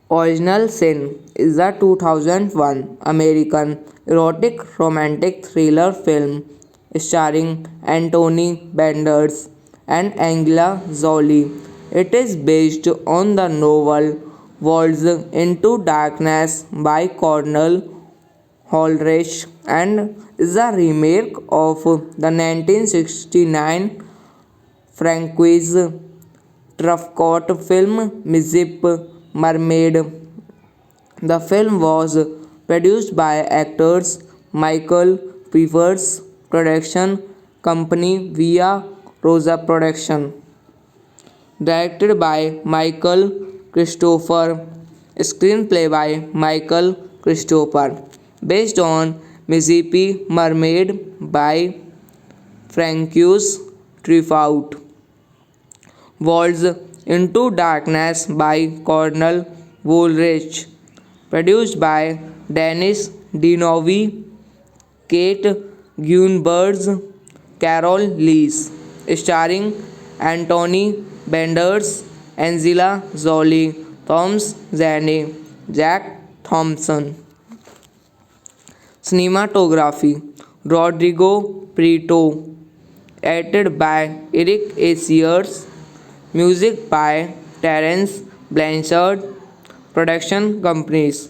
Original Sin is a 2001 American erotic romantic thriller film starring Anthony Banderas and Angela Jolie. It is based on the novel Walls into Darkness by Cornell Holrich and is a remake of the 1969 Francois Truffaut film Mizip Mermaid. The film was produced by actors Michael Peavers production company Via Rosa Production. Directed by Michael Christopher. Screenplay by Michael Christopher. Based on Mississippi Mermaid by Francois Truffaut. Walls into Darkness by Cornell Woolrich. Produced by Dennis Dinovi, Kate Gunbergs, Carol Lees. Starring Anthony Banderas, Angela Jolie, Thomas Zane, Jack Thompson. Cinematography Rodrigo Prieto. Edited by Eric A. Sears. Music by Terence Blanchard. Production companies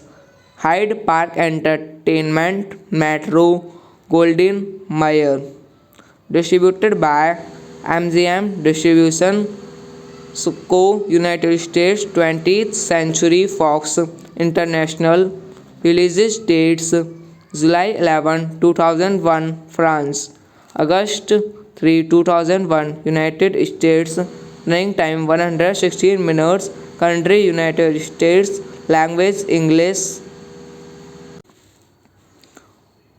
Hyde Park Entertainment, Metro Goldwyn Mayer. Distributed by MGM Distribution Co. United States 20th Century Fox International. Release dates July 11, 2001 France, August 3, 2001 United States. Running time 116 minutes. Country United States. Language English.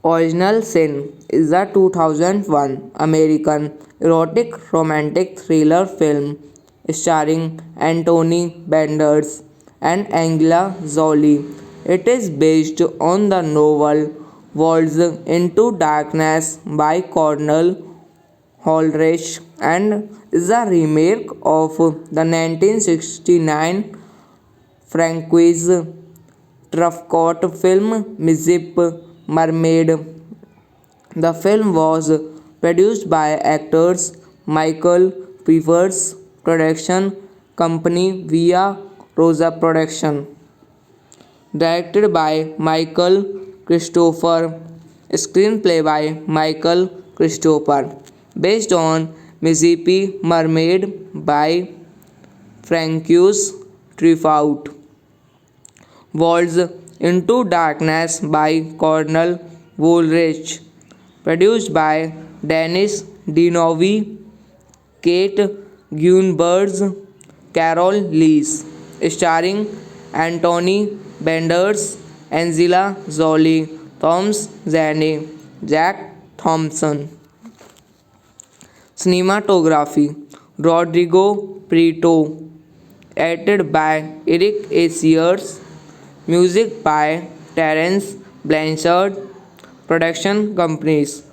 Original Sin is a 2001 American erotic romantic thriller film starring Anthony Banderas and Angela Jolie. It is based on the novel Walls into Darkness by Cornell Holrich and is a remake of the 1969 Francois Truffaut film Mizip Mermaid. The film was produced by actors Michael Peavers production company Via Rosa Production. directed by Michael Christopher, screenplay by Michael Christopher, based on Mississippi Mermaid by Francois Truffaut, Walls into Darkness by Cornel Woolrich, produced by Dennis Dinovi, Kate Gunbergs, Carol Lees, starring Anthony Benders, Angela Jolie, Thomas Zane, Jack Thompson. Cinematography Rodrigo Prieto, edited by Eric Asiers, music by Terence Blanchard, production companies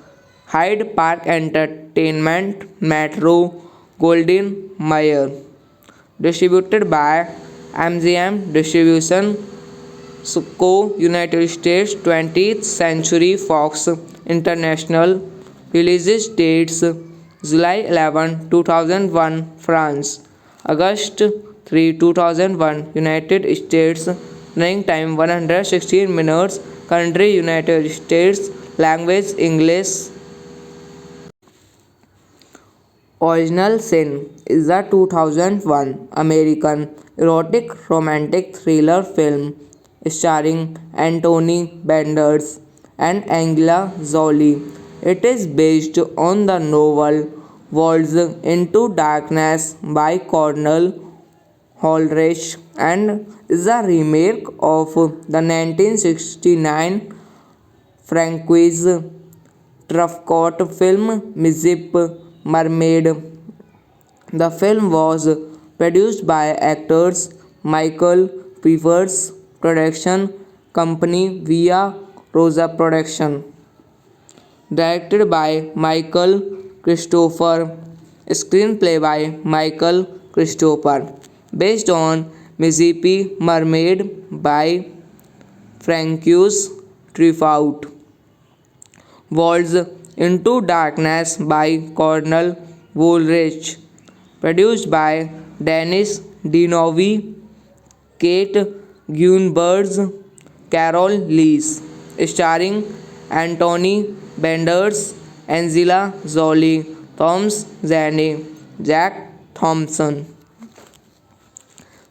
Hyde Park Entertainment, Metro, Golden Mayer, distributed by MGM Distribution Co. United States. 20th Century Fox International. Release dates July 11, 2001 France, August 3, 2001 United States. Running time 116 minutes. Country United States. Language English. Original Sin is a 2001 American erotic romantic thriller film starring Anthony Benders and Angela Jolie. It is based on the novel Walls into Darkness by Cornel Woolrich and is a remake of the 1969 Francois Truffaut film Mississippi Mermaid. The film was produced by actors Michael Peavers production company Via Rosa Production, directed by Michael Christopher, screenplay by Michael Christopher, based on Mississippi Mermaid by Francois Truffaut, Walls into Darkness by Cornel Woolrich, produced by Dennis Dinovi, Kate Gunbergs, Carol Lees, starring Anthony Benders, Angela Jolie, Thomas Zane, Jack Thompson.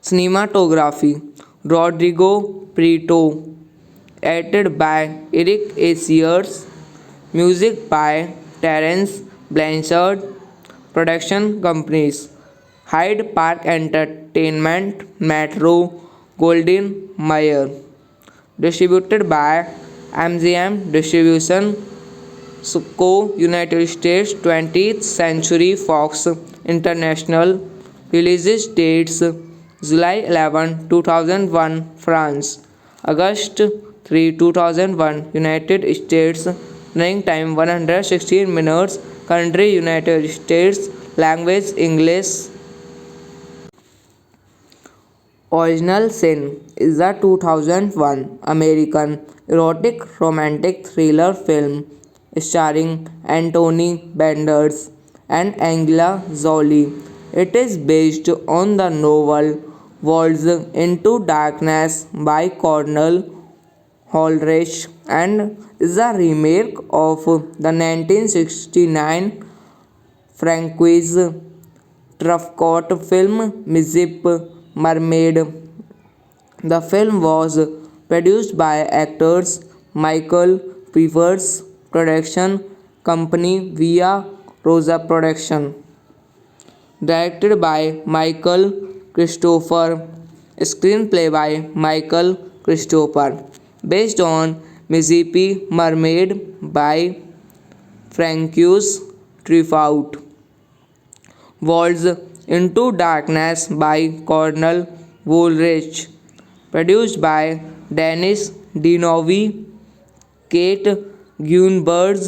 Cinematography Rodrigo Prieto, edited by Eric Asiers, music by Terence Blanchard, production companies Hyde Park Entertainment, Metro, Golden Mayer, distributed by MGM Distribution Co. United States. 20th Century Fox International. Release dates July 11, 2001 France, August 3, 2001 United States. Running time 116 minutes. Country United States. Language English. Original Sin is a 2001 American erotic romantic thriller film starring Anthony Benders and Angela Jolie. It is based on the novel Walls into Darkness by Cornel Woolrich and is a remake of the 1969 Francois Truffaut film Mississippi Mermaid. The film was produced by actors Michael Peavers production company Via Rosa Production, directed by Michael Christopher, screenplay by Michael Christopher, based on Mississippi Mermaid by Francois Truffaut, Walls into Darkness by Cornel Woolrich, produced by Dennis Dinovi, Kate Gunbergs,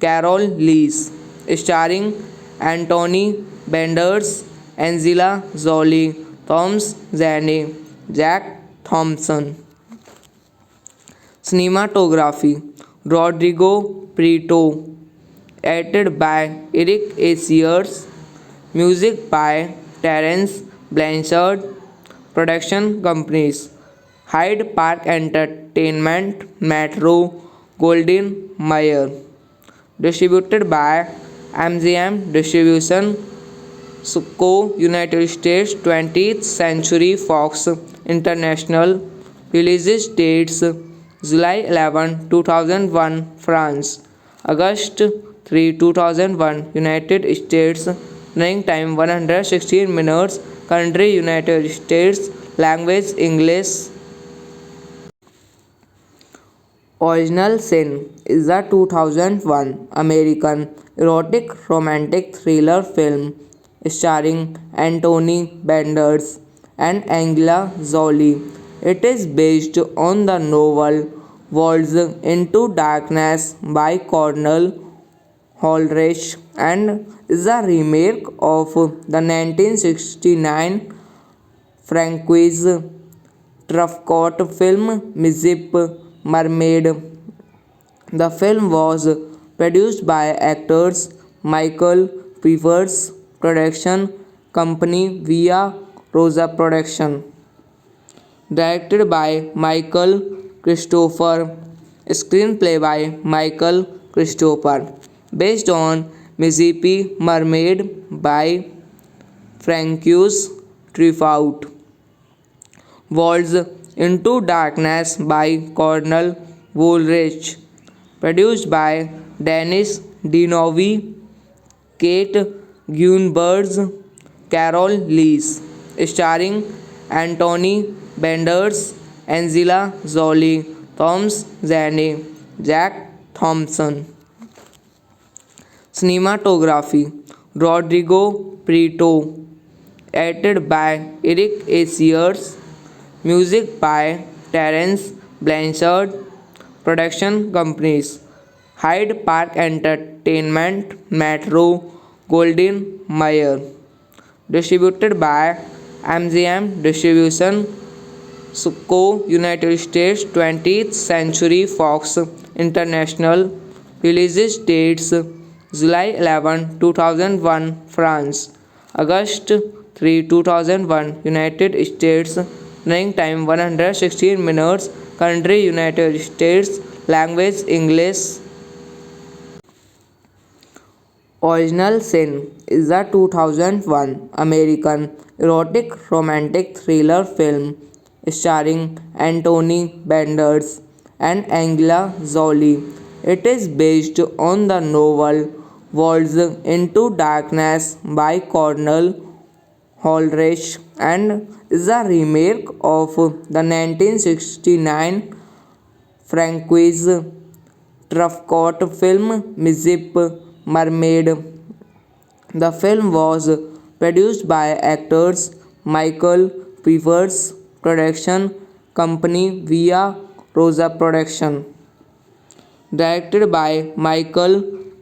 Carol Lees, starring Anthony Benders, Angela Jolie, Thomas Zane, Jack Thompson. Cinematography Rodrigo Prieto, edited by Eric Asiers, music by Terence Blanchard, production companies Hyde Park Entertainment, Metro, Golden Mayer. Distributed by MGM Distribution, Co. United States, 20th Century Fox International. Release dates July 11, 2001, France. August 3, 2001, United States. Running time 116 minutes. Country United States. Language English. Original Sin is a 2001 American erotic romantic thriller film starring Anthony Banderas and Angela Jolie. It is based on the novel Walls into Darkness by Cornell Holrich and is a remake of the 1969 Francois Truffaut film Mizip Mermaid. The film was produced by actors Michael Pfeiffer's production company Via Rosa Production. Directed by Michael Christopher. Screenplay by Michael Christopher. Based on Mississippi Mermaid by Francois Truffaut. Walls into Darkness by Cornell Woolrich. Produced by Dennis Dinovi, Kate Gunbergs, Carol Lees. Starring Anthony Banderas, Angela Jolie, Thomas Zane, Jack Thompson. Cinematography Rodrigo Prieto. Edited by Eric A. Sears. Music by Terence Blanchard. Production companies Hyde Park Entertainment, Metro, Golden Mayer. Distributed by MGM Distribution, Co. United States, 20th Century Fox International. Release dates July 11, 2001, France. August 3, 2001, United States. Running time 116 minutes. Country United States. Language English. Original Sin is a 2001 American erotic romantic thriller film starring Anthony Banderas and Angela Jolie. It is based on the novel Walls into Darkness by Cornell Holrich and is a remake of the 1969 Francois Truffaut film Mizip Mermaid. The film was produced by actors Michael Pfeiffer's production company Via Rosa Production. Directed by Michael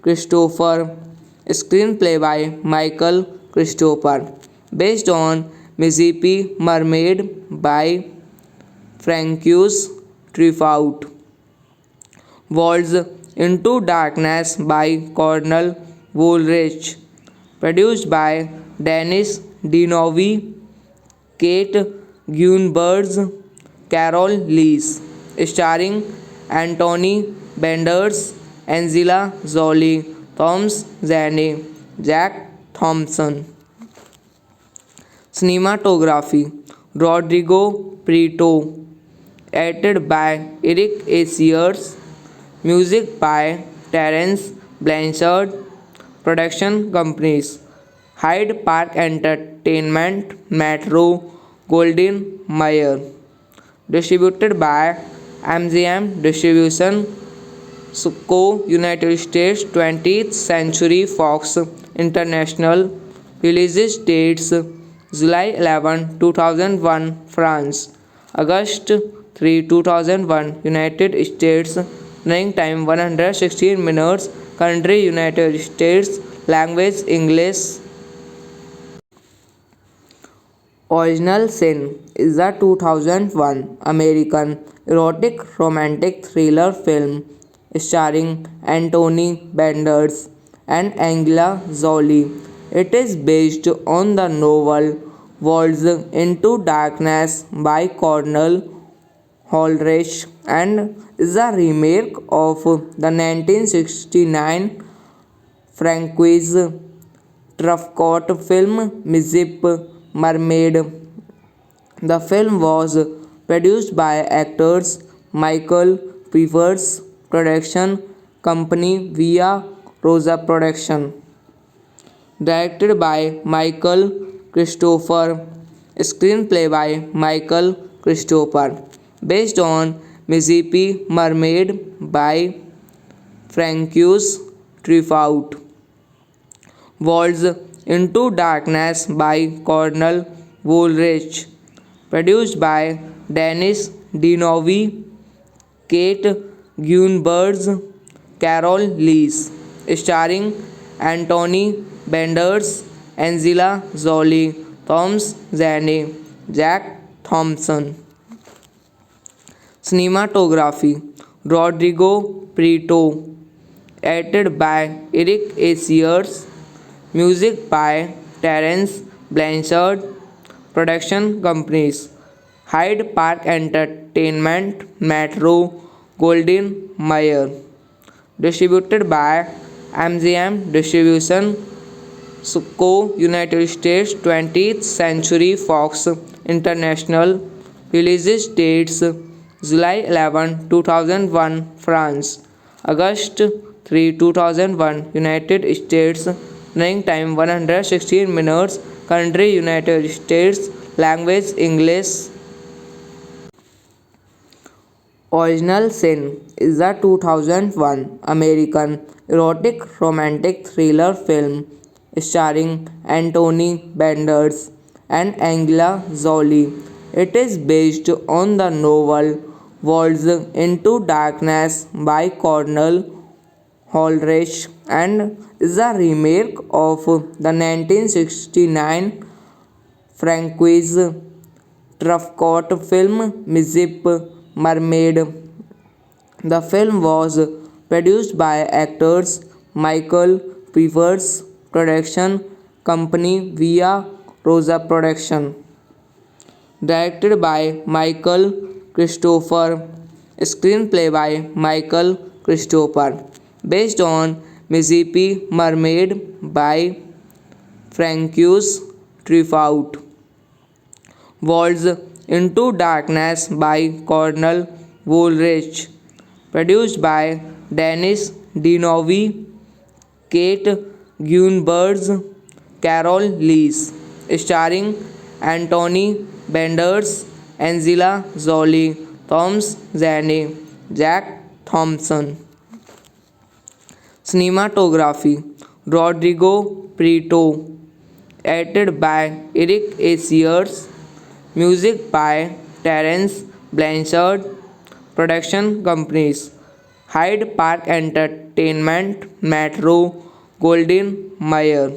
Christopher. Screenplay by Michael Christopher. Based on Mississippi Mermaid by Francois Truffaut. Walls into Darkness by Cornell Woolrich. Produced by Dennis Dinovi, Kate Gunbergs, Carol Lees. Starring Anthony Banderas, Angela Jolie, Thomas Zane, Jack Thompson. Cinematography Rodrigo Prieto. Edited by Eric A. Sears. Music by Terence Blanchard. Production companies Hyde Park Entertainment, Metro, Golden Mayer. Distributed by MGM Distribution, Co. United States, 20th Century Fox International. Release dates July 11, 2001, France. August 3, 2001, United States. Running time 116 minutes. Country United States. Language English. Original Sin is a 2001 American erotic romantic thriller film starring Anthony Banderas and Angela Jolie. It is based on the novel Walls into Darkness by Cornell Holrich and is a remake of the 1969 Francois Truffaut film Mizip Mermaid. The film was produced by actors Michael Pfeiffer's production company Via Rosa Production. Directed by Michael Christopher. Screenplay by Michael Christopher. Based on Mississippi Mermaid by Francois Truffaut. Walls into Darkness by Cornel Woolrich. Produced by Dennis Dinovi, Kate Gunbergs, Carol Lees. Starring Anthony Benders, Angela Jolie, Thomas Zane, Jack Thompson. Cinematography Rodrigo Prieto. Edited by Eric Asiers. Music by Terence Blanchard. Production companies Hyde Park Entertainment, Metro, Golden Mayer. Distributed by MGM Distribution Co. United States 20th Century Fox International. Release dates July 11, 2001 France, August 3, 2001 United States. Running time 116 minutes. Country United States. Language English. Original Sin is a 2001 American erotic romantic thriller film starring Anthony Benders and Angela Jolie. It is based on the novel Walls into Darkness by Cornel Woolrich and is a remake of the 1969 Francois Truffaut film Mizip Mermaid. The film was produced by actors Michael Pfeiffer's production company Via Rosa Production. Directed by Michael Christopher. Screenplay by Michael Christopher. Based on Mississippi Mermaid by Francois Truffaut. Walls into Darkness by Cornel Woolrich. Produced by Dennis Dinovi, Kate Gunbergs, Carol Lees. Starring Anthony Benders, Angela Jolie, Thomas Zane, Jack Thompson. Cinematography Rodrigo Prieto. Edited by Eric Asiers. Music by Terence Blanchard. Production companies Hyde Park Entertainment, Metro, Golden Mayer.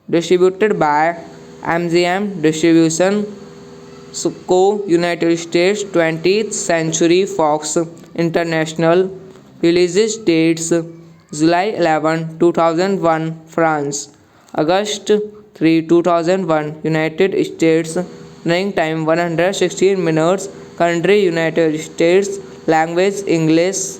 Distributed by MGM Distribution Co. United States 20th Century Fox International. Release dates July 11, 2001 France, August 3, 2001 United States. Running time 116 minutes. Country United States. Language English.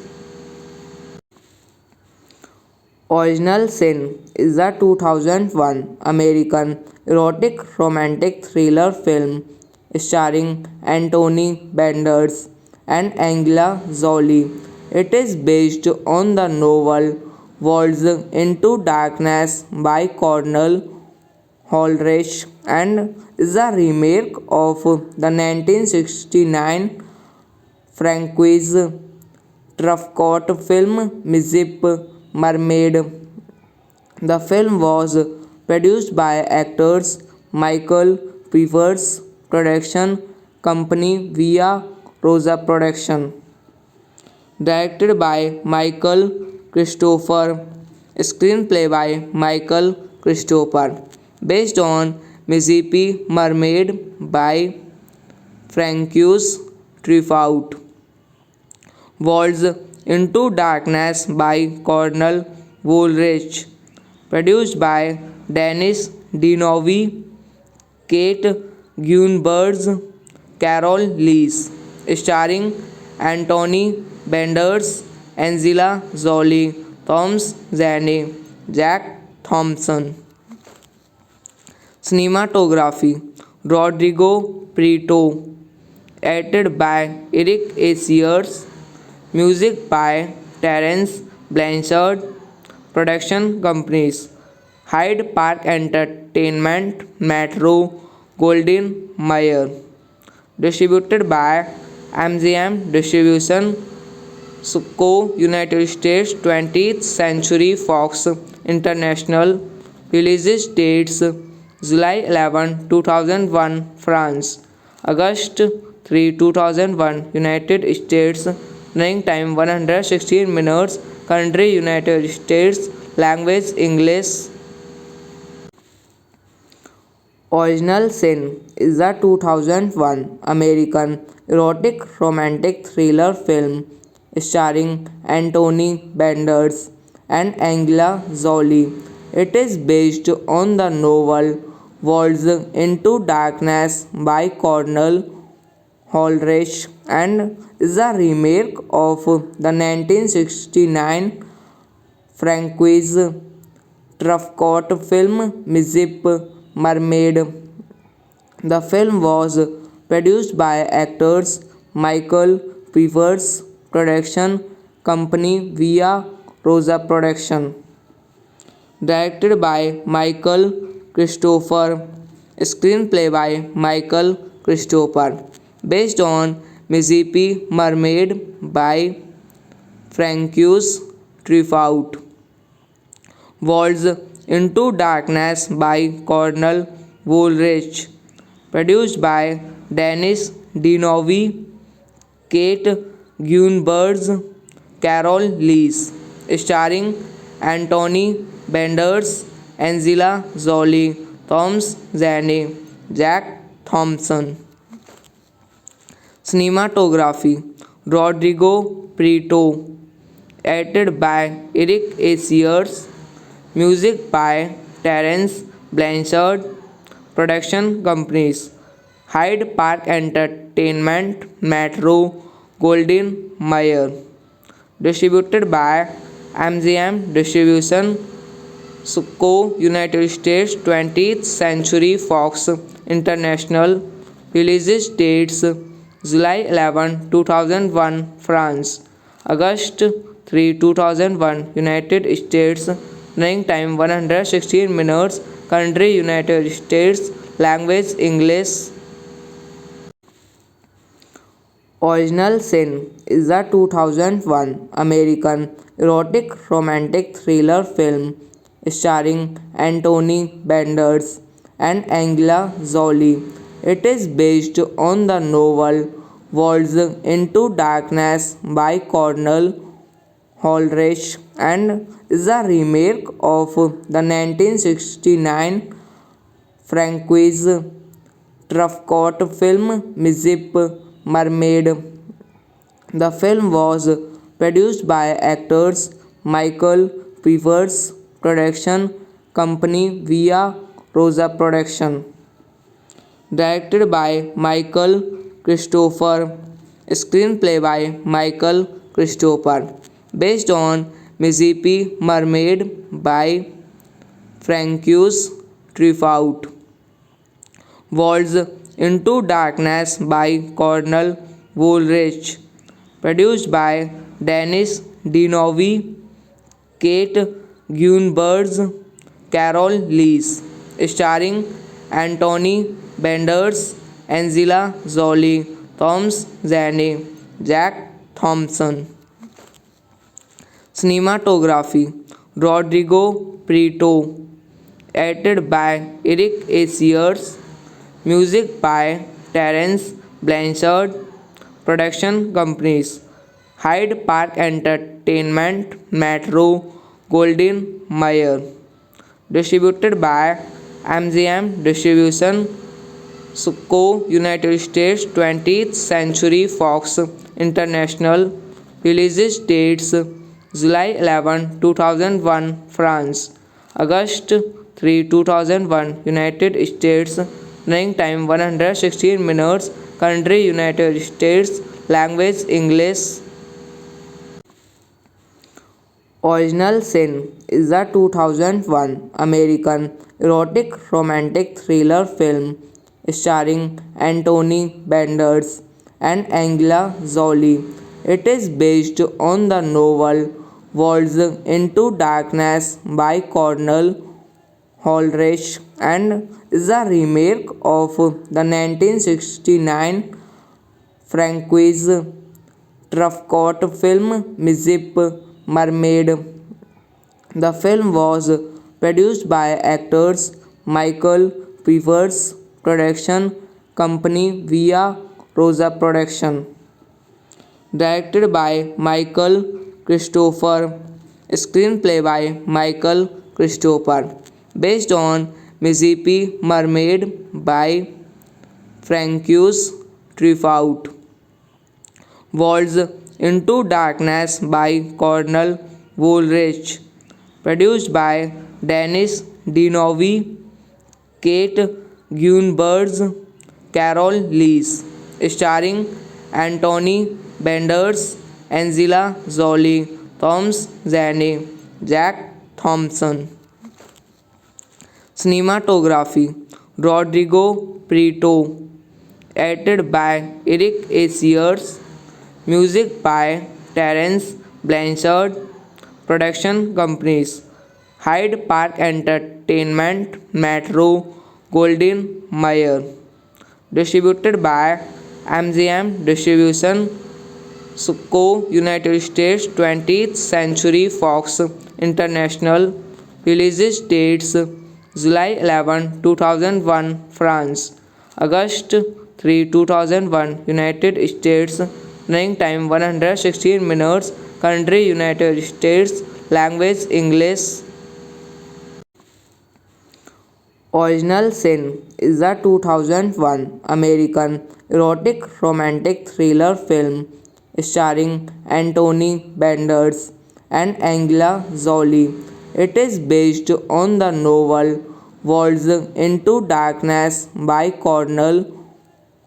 Original Sin is a 2001 American erotic romantic thriller film starring Anthony Benders and Angela Jolie. It is based on the novel Walls into Darkness by Cornel Woolrich and is a remake of the 1969 Francois Truffaut film Mizip Mermaid. The film was produced by actors Michael Pfeiffer's production company Via Rosa Production. Directed by Michael Christopher. Screenplay by Michael Christopher. Based on Mississippi Mermaid by Francois Truffaut. Walls into Darkness by Cornel Woolrich. Produced by Dennis Dinovi, Kate Gunbergs, Carol Lees. starring Anthony Banderas, Angela Jolie, Thomas Zane, Jack Thompson. Cinematography Rodrigo Prieto, edited by Eric Asiers, music by Terence Blanchard, production companies Hyde Park Entertainment, Metro, Golden Mayer, distributed by MGM Distribution, Co. United States, 20th Century Fox International, release dates July 11, 2001, France, August 3, 2001, United States, running time 116 minutes, country United States, language English. Original Sin is a 2001 American erotic romantic thriller film starring Anthony Banderas and Angela Jolie. It is based on the novel Waltz into Darkness by Cornell Holrich and is a remake of the 1969 Francois Truffaut film Mystic Mermaid. The film was produced by actors Michael Peavers, production company Via Rosa Production. Directed by Michael Christopher, screenplay by Michael Christopher, based on Mississippi Mermaid by Francois Truffaut. Waltz into Darkness by Cornell Woolrich, produced by Dennis Dinovi, Kate Gunbergs, Carol Lees, starring Anthony Banderas, Angela Jolie, Thomas Zane, Jack Thompson. Cinematography Rodrigo Prieto, edited by Eric Asiers, music by Terence Blanchard, production companies Hyde Park Entertainment, Metro, Golden Mayer, distributed by MGM Distribution, Co. United States, 20th Century Fox International, release dates July 11, 2001, France, August 3, 2001, United States, running time 116 minutes, country United States, language English. Original Sin is a 2001 American erotic romantic thriller film starring Anthony Banderas and Angela Jolie. It is based on the novel Waltz into Darkness by Cornell Holrich and is a remake of the 1969 Francois Truffaut film Mystic Mermaid. The film was produced by actors Michael Peavers, production company Via Rosa Production. Directed by Michael Christopher, screenplay by Michael Christopher, based on Mississippi Mermaid by Francois Truffaut. Waltz into Darkness by Cornell Woolrich, produced by Dennis Dinovi, Kate Gunbergs, Carol Lees, starring Anthony Banderas, Angela Jolie, Thomas Zane, Jack Thompson. Cinematography Rodrigo Prieto, edited by Eric Asiers, music by Terence Blanchard, production companies Hyde Park Entertainment, Metro, Golden Mayer, distributed by MGM Distribution, Co. United States, 20th Century Fox International, release dates July 11, 2001, France, August 3, 2001, United States, running time 116 minutes, country United States, Language English. Original Sin is a 2001 American erotic romantic thriller film starring Anthony Banderas and Angela Jolie. It is based on the novel Walls into Darkness by Cornell Holrich and is a remake of the 1969 Francois Truffaut film Mizip Mermaid. The film was produced by actors Michael Peavers production company Via Rosa Production. Directed by Michael Christopher. Screenplay by Michael Christopher. Based on Mississippi Mermaid by Francois Truffaut. Walls into Darkness by Cornell Woolrich. Produced by Dennis Dinovi, Kate Gunbergs, Carol Lees. Starring Anthony Banderas, Angela Jolie, Thomas Zane, Jack Thompson. Cinematography Rodrigo Prieto. Edited by Eric Asiers. Music by Terence Blanchard. Production companies Hyde Park Entertainment, Metro Goldwyn Mayer. Distributed by MGM Distribution Co. United States. 20th Century Fox International. Release dates July 11, 2001 France, August 3, 2001 United States. Running time 116 minutes. Country United States. Language English. Original Sin is a 2001 American erotic romantic thriller film starring Anthony Banderas and Angela Jolie. It is based on the novel Walls into Darkness by Cornell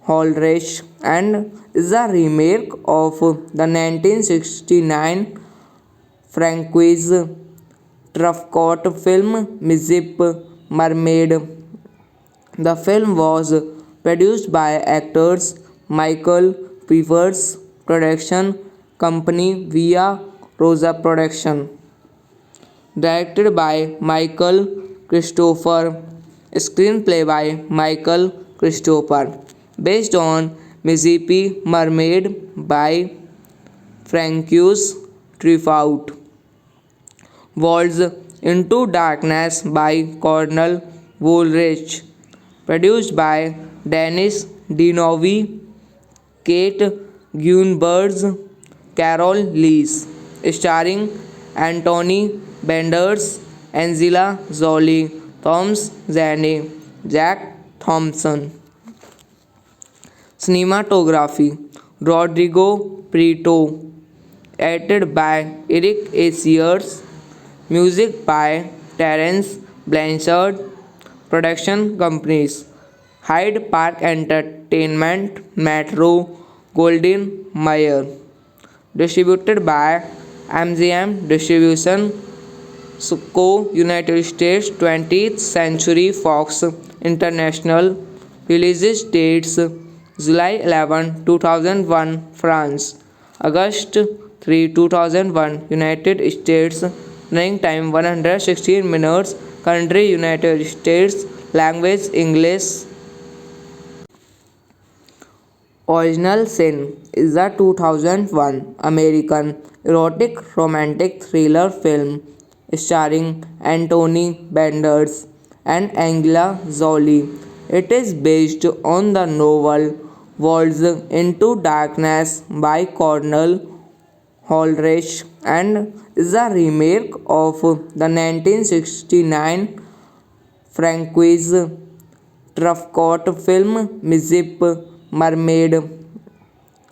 Holrich and is a remake of the 1969 Francois Truffaut film Mizip Mermaid. The film was produced by actors Michael Peavers production company Via Rosa Production. Directed by Michael Christopher. Screenplay by Michael Christopher. Based on Mississippi Mermaid by Francois Truffaut. Walls into Darkness by Cornell Woolrich. Produced by Dennis Dinovi, Kate Gunbergs, Carol Lees. Starring Anthony Banderas, Angela Jolie, Thomas Zane, Jack Thompson. Cinematography Rodrigo Prieto. Edited by Eric Asiers. Music by Terence Blanchard. Production companies Hyde Park Entertainment, Metro Goldwyn Mayer. Distributed by MGM Distribution Co. United States. 20th Century Fox International. Release dates July 11, 2001 France, August 3, 2001 United States. Running time 116 minutes. Country United States. Language English. Original Sin is a 2001 American erotic romantic thriller film starring Anthony Banderas and Angela Jolie. It is based on the novel Walls into Darkness by Cornell Holrich and is a remake of the 1969 Francois Truffaut film Mizip Mermaid.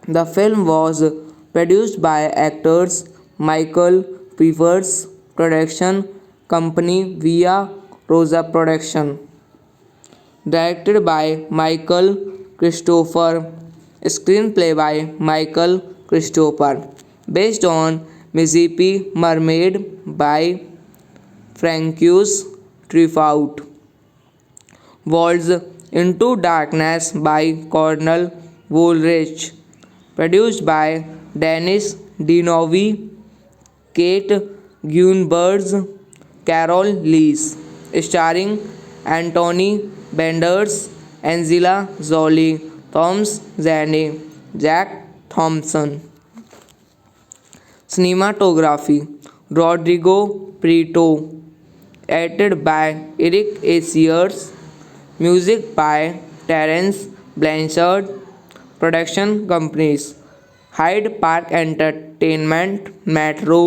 The film was produced by actors Michael Peavers production company Via Rosa Production. Directed by Michael Christopher. Screenplay by Michael Christopher. Based on Mississippi Mermaid by Francois Truffaut. Walls into Darkness by Cornel Woolrich. Produced by Dennis Dinovi, Kate Gunbergs, Carol Lees. Starring Anthony Benders, Angela Jolie, Thomas Zane, Jack Thompson. Cinematography Rodrigo Prieto. Edited by Eric Asiers. Music by Terence Blanchard. Production companies Hyde Park Entertainment, Metro,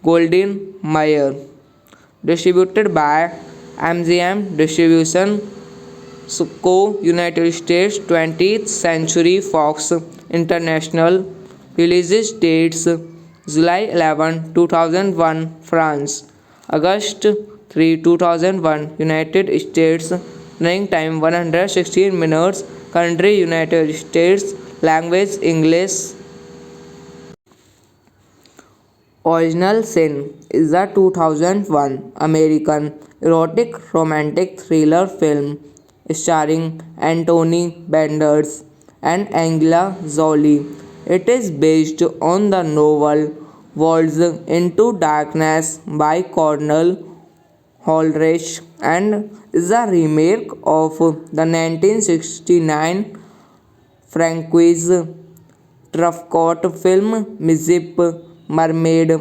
Golden Mayer. Distributed by MGM Distribution Co. United States. 20th Century Fox International. Release dates July 11, 2001 France, August 3, 2001 United States. Running time 116 minutes. Country United States. Language English. Original Sin is a 2001 American erotic romantic thriller film starring Anthony Benders and Angela Jolie. It is based on the novel Walls into Darkness by Cornel Woolrich and is a remake of the 1969 Francois Truffaut film Mississippi Mermaid.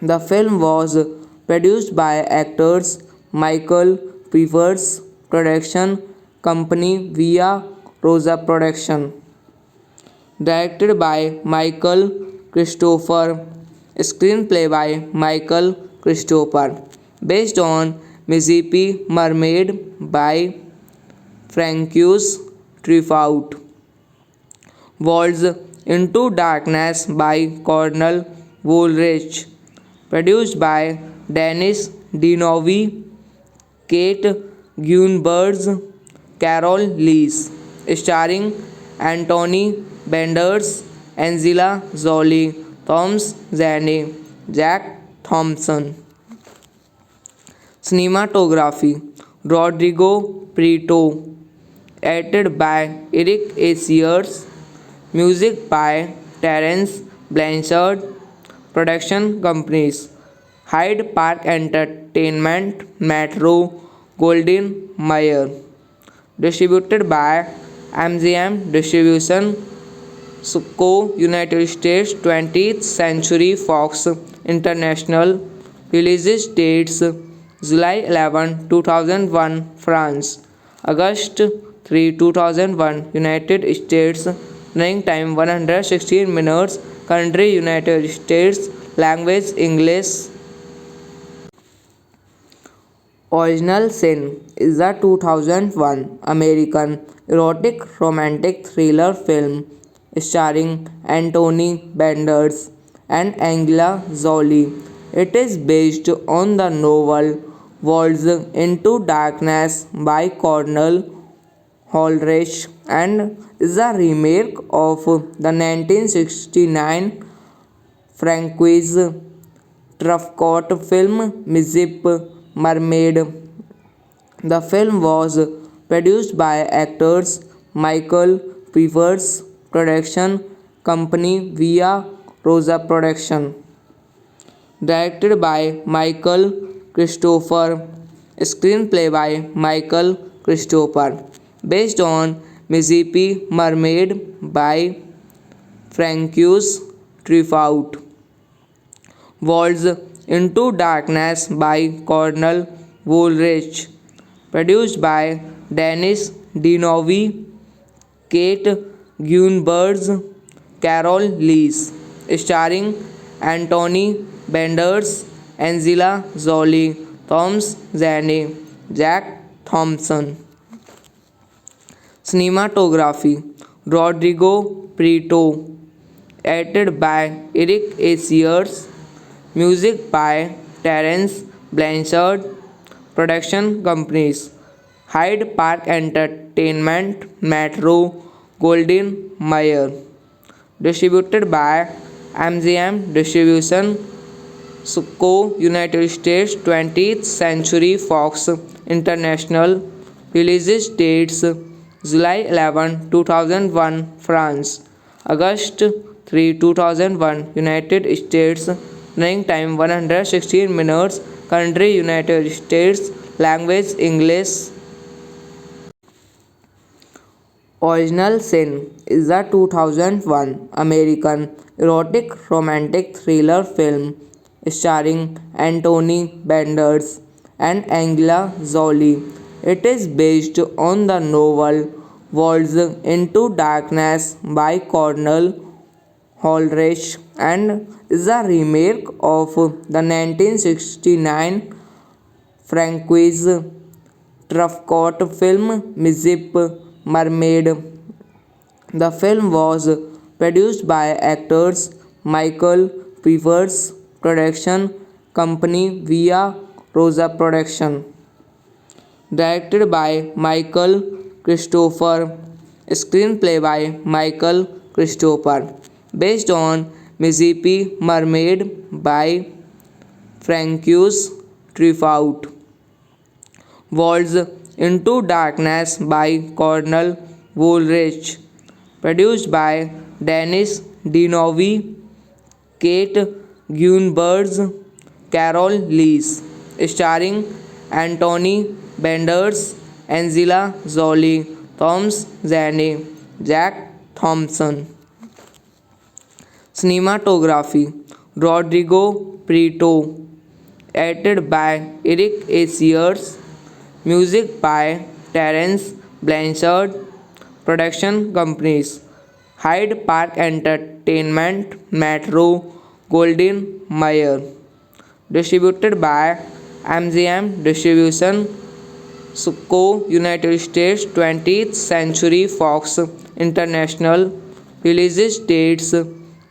The film was produced by actors Michael Pfeiffer's production company Via Rosa Production. Directed by Michael Christopher. Screenplay by Michael Christopher. Based on Mississippi Mermaid by Francois Truffaut. Walls into Darkness by Cornel Woolrich. Produced by Dennis Dinovi, Kate Gunbergs, Carol Lees. Starring Anthony Benders, Angela Jolie, Thomas Zane, Jack Thompson. Cinematography Rodrigo Prieto. Edited by Eric Asiers. Music by Terence Blanchard. Production companies Hyde Park Entertainment, Metro, Golden Mayer. Distributed by MGM Distribution Co. United States. 20th Century Fox International. Release dates July 11, 2001 France, August 3, 2001 United States. Running time 116 minutes. Country United States. Language English. Original Sin is a 2001 American erotic romantic thriller film starring Anthony Benders and Angela Jolie. It is based on the novel Walls into Darkness by Cornel Woolrich and is a remake of the 1969 Francois Truffaut film Mississippi Mermaid. The film was produced by actors Michael Pfeiffer's production company Via Rosa Production. Directed by Michael Christopher. Screenplay by Michael Christopher. Based on Mississippi Mermaid by Francois Truffaut. Walls into Darkness by Cornel Woolrich. Produced by Dennis Dinovi, Kate Gunbergs, Carol Lees. Starring Anthony Benders, Angela Jolie, Thomas Zane, Jack Thompson. Cinematography Rodrigo Prieto. Edited by Eric Asiers. Music by Terence Blanchard. Production companies Hyde Park Entertainment, Metro, Golden Mayer. Distributed by MGM Distribution Co. United States. 20th Century Fox International. Release dates July 11, 2001 France, August 3, 2001 United States. Running time 116 minutes. Country United States. Language English. Original Sin is a 2001 American erotic romantic thriller film starring Anthony Banderas and Angela Jolie. It is based on the novel Walls into Darkness by Cornell Holrich and is a remake of the 1969 Francois Truffaut film Mizip Mermaid. The film was produced by actors Michael Peavers production company Via Rosa Production. Directed by Michael Christopher. Screenplay by Michael Christopher. Based on Mississippi Mermaid by Francois Truffaut. Walls into Darkness by Cornell Woolrich. Produced by Dennis Dinovi, Kate Gunbergs, Carol Lees. Starring Anthony Banderas, Angela Jolie, Thomas Zane, Jack Thompson. Cinematography Rodrigo Prieto. Edited by Eric A. Sears. Music by Terence Blanchard. Production companies Hyde Park Entertainment, Metro, Golden Mayer. Distributed by MGM Distribution Co. United States. 20th Century Fox International. Release dates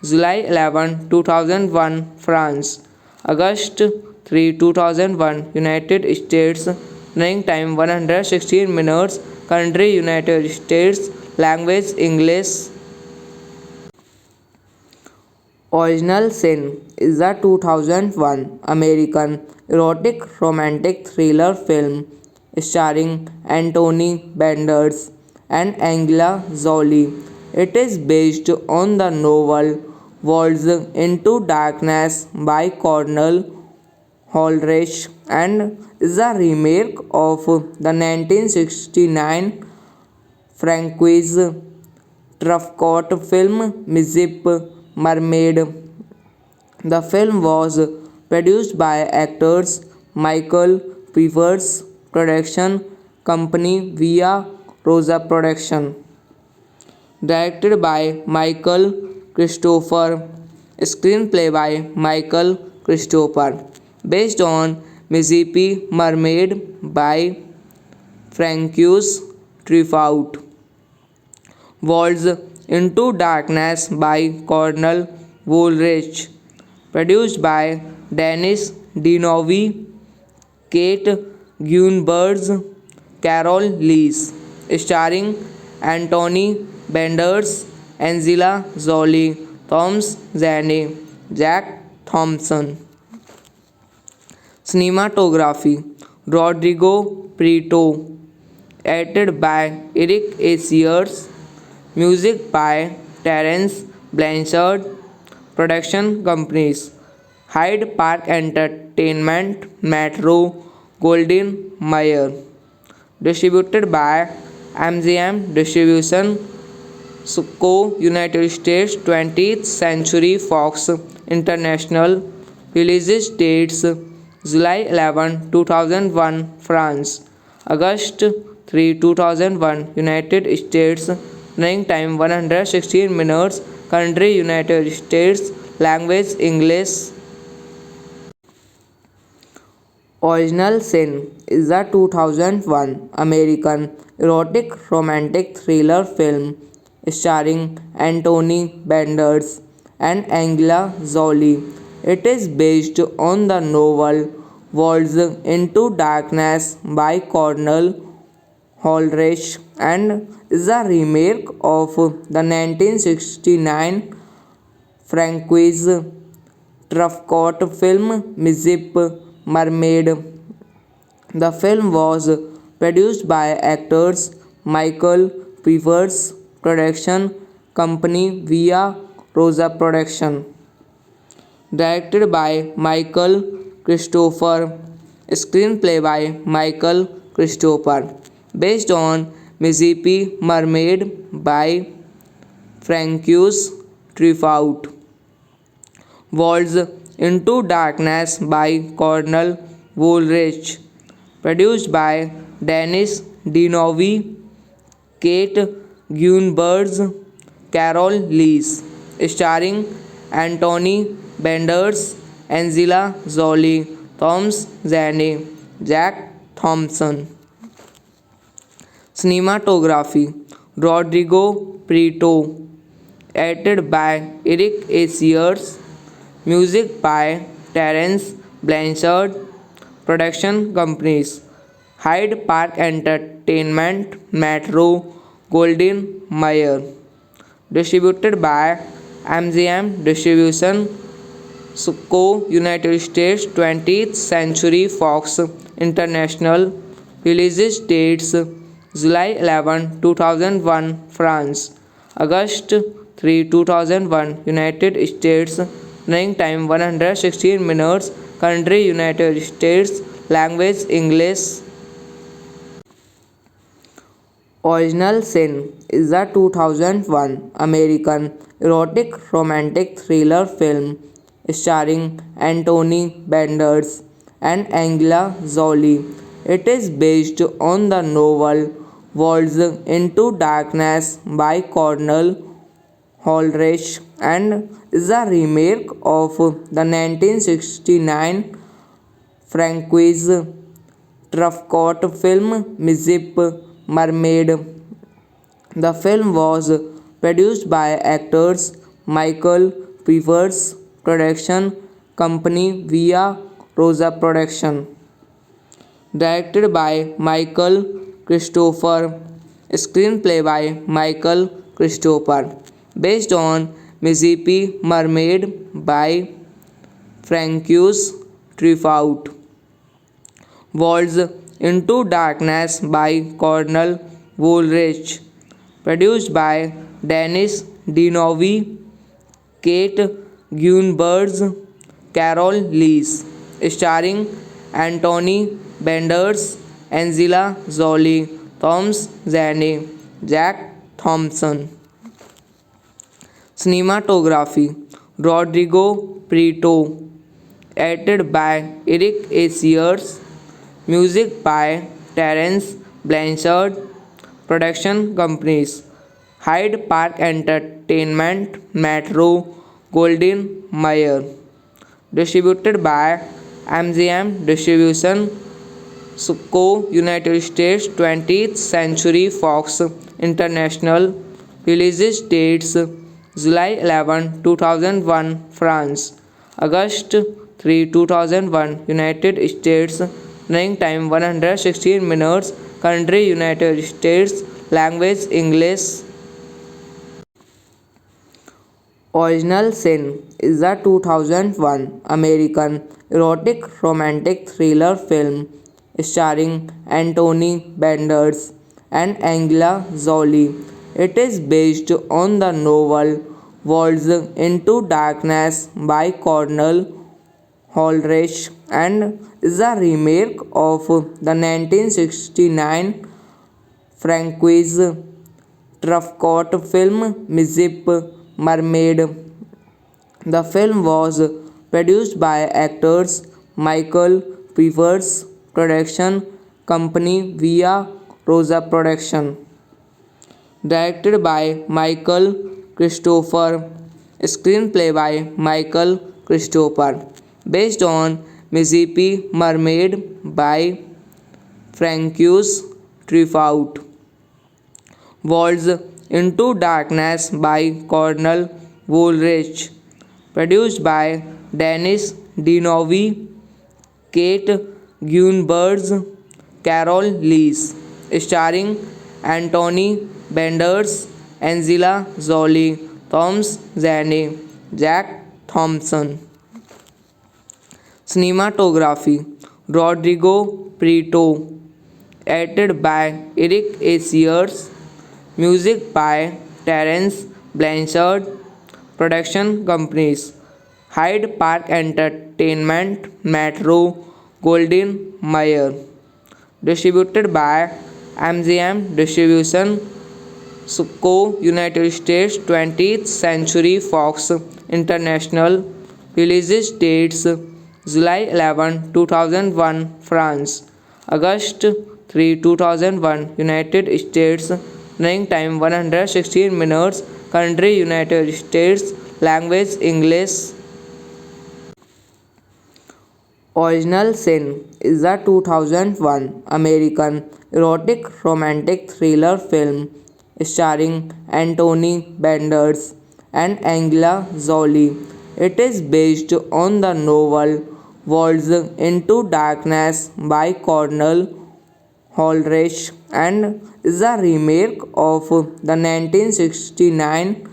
July 11, 2001 France, August 3, 2001 United States. Running time 116 minutes. Country United States. Language English. Original Sin is a 2001 American erotic romantic thriller film starring Anthony Banderas and Angela Jolie. It is based on the novel Walls into Darkness by Cornell Holrich and is a remake of the 1969 Francois Truffaut film Mizip Mermaid. The film was produced by actors Michael Peavers production company Via Rosa Production. Directed by Michael Christopher. Screenplay by Michael Christopher. Based on Mississippi Mermaid by Francois Truffaut. Walls into Darkness by Cornell Woolrich. Produced by Dennis Dinovi, Kate Gunbergs, Carol Lees. Starring Anthony Banderas, Angela Jolie, Thomas Zane, Jack Thompson. Cinematography Rodrigo Prieto. Edited by Eric A. Sears. Music by Terence Blanchard. Production companies Hyde Park Entertainment, Metro, Golden Mayer. Distributed by MGM Distribution Co. United States. 20th Century Fox International. Release dates July 11, 2001 France, August 3, 2001 United States. Running time 116 minutes. Country United States. Language English. Original Sin is a 2001 American erotic romantic thriller film starring Anthony Banderas and Angela Jolie. It is based on the novel Walls into Darkness by Cornell Holrich and is a remake of the 1969 Francois Truffaut film Mizip Mermaid. The film was produced by actors Michael Peavers production company via Rosa Production. Directed by Michael Christopher. Screenplay by Michael Christopher. Based on Mississippi Mermaid by Francois Truffaut. Walls into Darkness by Cornel Woolrich. Produced by Dennis Dinovi, Kate Gunbergs, Carol Lees. Starring Anthony Benders, Angela Jolie, Thomas Zane, Jack Thompson. Cinematography Rodrigo Prieto. Edited by Eric Asiers. Music by Terence Blanchard. Production companies Hyde Park Entertainment, Metro, Golden Mayer. Distributed by MGM Distribution Co. United States 20th Century Fox International. Release dates July 11, 2001 France, August 3, 2001 United States. Running time 116 minutes. Country United States. Language English. Original Sin is a 2001 American erotic romantic thriller film starring Anthony Benders and Angela Jolie. It is based on the novel Walls into Darkness by Cornel Woolrich and is a remake of the 1969 Francois Truffaut film Mizip Mermaid. The film was produced by actors Michael Peavers production company via Rosa Production. Directed by Michael Christopher. Screenplay by Michael Christopher. Based on Mississippi Mermaid by Francois Truffaut. Walls into Darkness by Cornel Woolrich. Produced by Dennis Dinovi, Kate Gunbergs, Carol Lees. Starring Anthony Benders, Angela Jolie, Thomas Zane, Jack Thompson. Cinematography Rodrigo Prieto. Edited by Eric Asiers. Music by Terence Blanchard. Production companies Hyde Park Entertainment, Metro, Golden Mayer. Distributed by MGM Distribution Co. United States 20th Century Fox International. Release dates July 11, 2001 France, August 3, 2001 United States. Running time 116 minutes. Country United States. Language English. Original Sin is a 2001 American erotic romantic thriller film starring Anthony Benders and Angela Jolie. It is based on the novel Walls into Darkness by Cornel Woolrich and is a remake of the 1969 Francois Truffaut film Mizip Mermaid. The film was produced by actors Michael Peavers production company via Rosa Production. Directed by Michael Christopher. Screenplay by Michael Christopher. Based on Mississippi Mermaid by Francois Truffaut. Walls into Darkness by Cornel Woolrich. Produced by Dennis Dinovi, Kate Gunbergs, Carol Lees. starring Anthony Banderas, Angela Jolie, Thomas Zane, Jack Thompson. Cinematography Rodrigo Prieto, edited by Eric Asiers, music by Terence Blanchard, production companies Hyde Park Entertainment, Metro, Golden Mayer, distributed by MGM Distribution, Co. United States, 20th Century Fox International, release dates July 11, 2001, France, August 3, 2001, United States, running time 116 minutes, country United States, language English. Original Sin is a 2001 American erotic romantic thriller film starring Anthony Banderas and Angela Jolie. It is based on the novel Waltz into Darkness by Cornell Holrich and is a remake of the 1969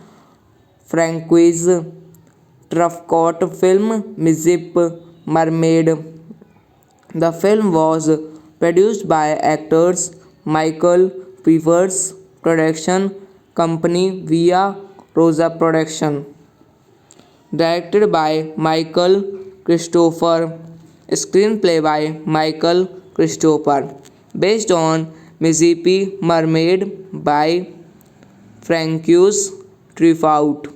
Francois Truffaut film Mystic Mermaid. The film was produced by actors Michael Peavers, production company Via Rosa Production. Directed by Michael Christopher, screenplay by Michael Christopher, based on Mississippi Mermaid by Francois Truffaut.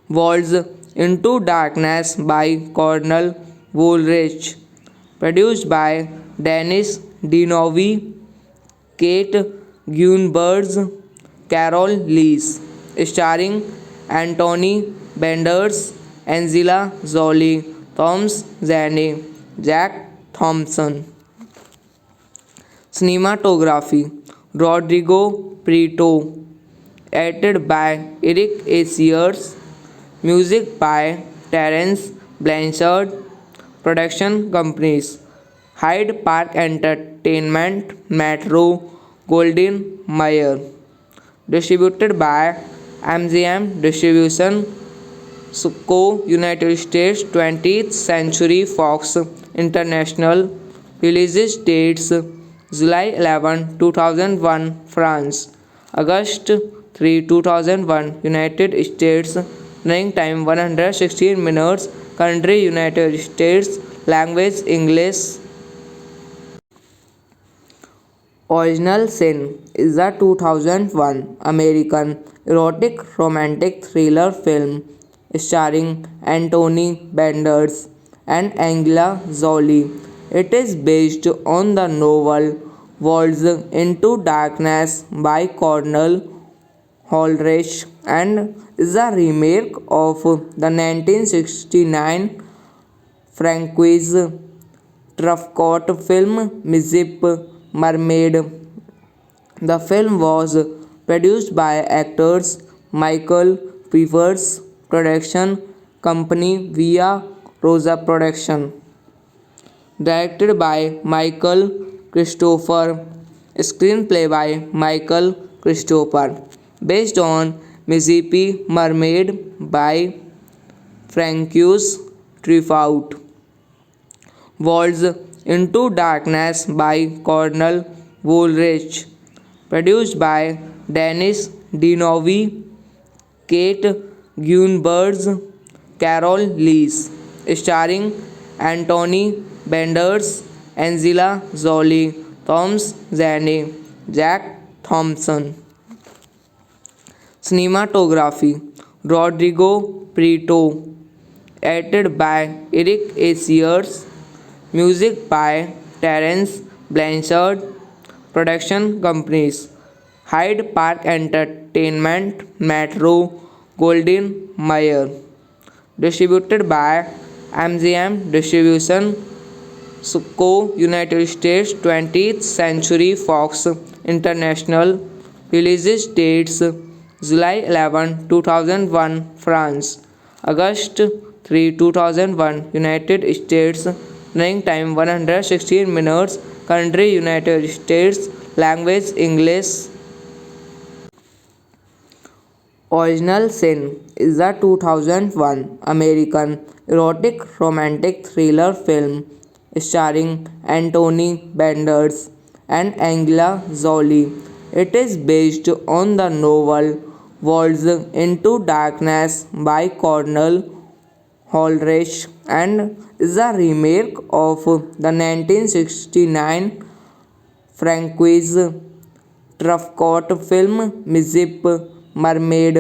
Waltz into Darkness by Cornell Woolrich, produced by Dennis Dinovi, Kate Gunbergs, Carol Lees, starring Anthony Banderas, Angela Jolie, Thomas Zane, Jack Thompson. Cinematography Rodrigo Prieto, edited by Eric Asiers, music by Terence Blanchard, production companies Hyde Park Entertainment, Metro, Golden Mayer, distributed by MGM Distribution, Co. United States, 20th Century Fox International, release dates July 11, 2001, France, August 3, 2001, United States, running time 116 minutes, country United States, language English. Original Sin is a 2001 American erotic romantic thriller film starring Anthony Banderas and Angela Jolie. It is based on the novel Waltz into Darkness by Cornell Holrich and is a remake of the 1969 Francois Truffaut film Mystic Mermaid. The film was produced by actors Michael Peavers, production company Via Rosa Production. Directed by Michael Christopher, screenplay by Michael Christopher, based on Mississippi Mermaid by Francois Truffaut. Waltz into Darkness by Cornell Woolrich, produced by Dennis Dinovi, Kate Gunbergs, Carol Lees, starring Anthony Banderas, Angela Jolie, Thomas Zane, Jack Thompson. Cinematography Rodrigo Prieto, edited by Eric Asiers, music by Terence Blanchard, production companies Hyde Park Entertainment, Metro, Golden Mayer, distributed by MGM Distribution, Co. United States, 20th Century Fox International, release dates July 11, 2001, France, August 3, 2001, United States, running time 116 minutes, country United States, Language English. Original Sin is a 2001 American erotic romantic thriller film starring Anthony Banderas and Angela Jolie. It is based on the novel Walls into Darkness by Cornell Holrich and is a remake of the 1969 Francois Truffaut film Mizip Mermaid.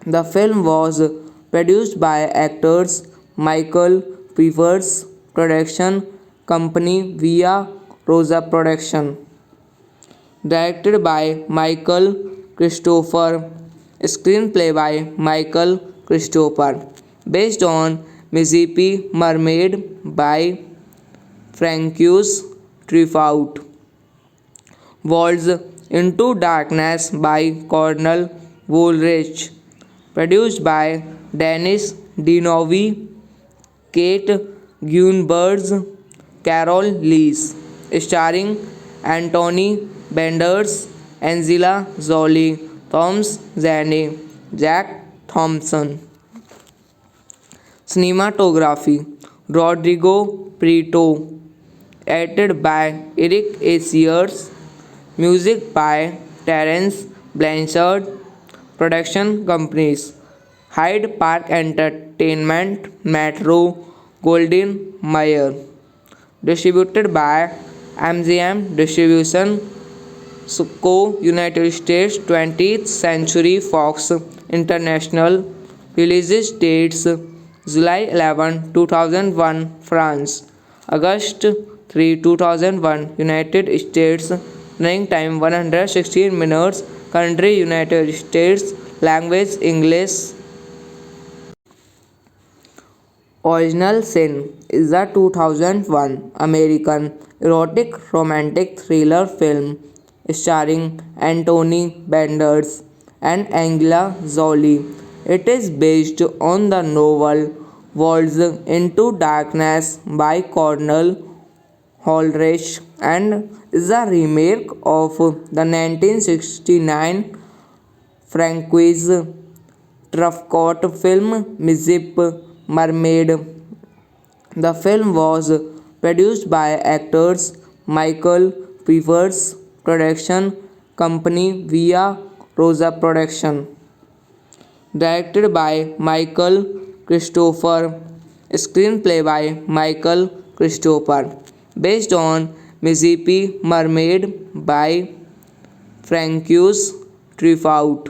The film was produced by actors Michael Peavers production company Via Rosa Production. Directed by Michael Christopher. Screenplay by Michael Christopher. Based on Mississippi Mermaid by Francois Truffaut. Walls into Darkness by Cornell Woolrich. Produced by Dennis Dinovi, Kate Gunbergs, Carol Lees. Starring Anthony Banderas, Angela Jolie, Thomas Zane, Jack Thompson. Cinematography Rodrigo Prieto. Edited by Eric Asiers. Music by Terence Blanchard. Production companies Hyde Park Entertainment, Metro, Golden Mayer. Distributed by MGM Distribution, Co. United States, 20th Century Fox International. Release dates July 11, 2001 France, August 3, 2001 United States. Running time 116 minutes. Country United States. Language English. Original Sin is a 2001 American erotic romantic thriller film starring Anthony Banderas and Angela Jolie. It is based on the novel Walls into Darkness by Cornell Holrich and is a remake of the 1969 Francois Truffaut film Mizip Mermaid. The film was produced by actors Michael Peavers production company Via Rosa Production. Directed by Michael Christopher. Screenplay by Michael Christopher. Based on Mississippi Mermaid by Francois Truffaut.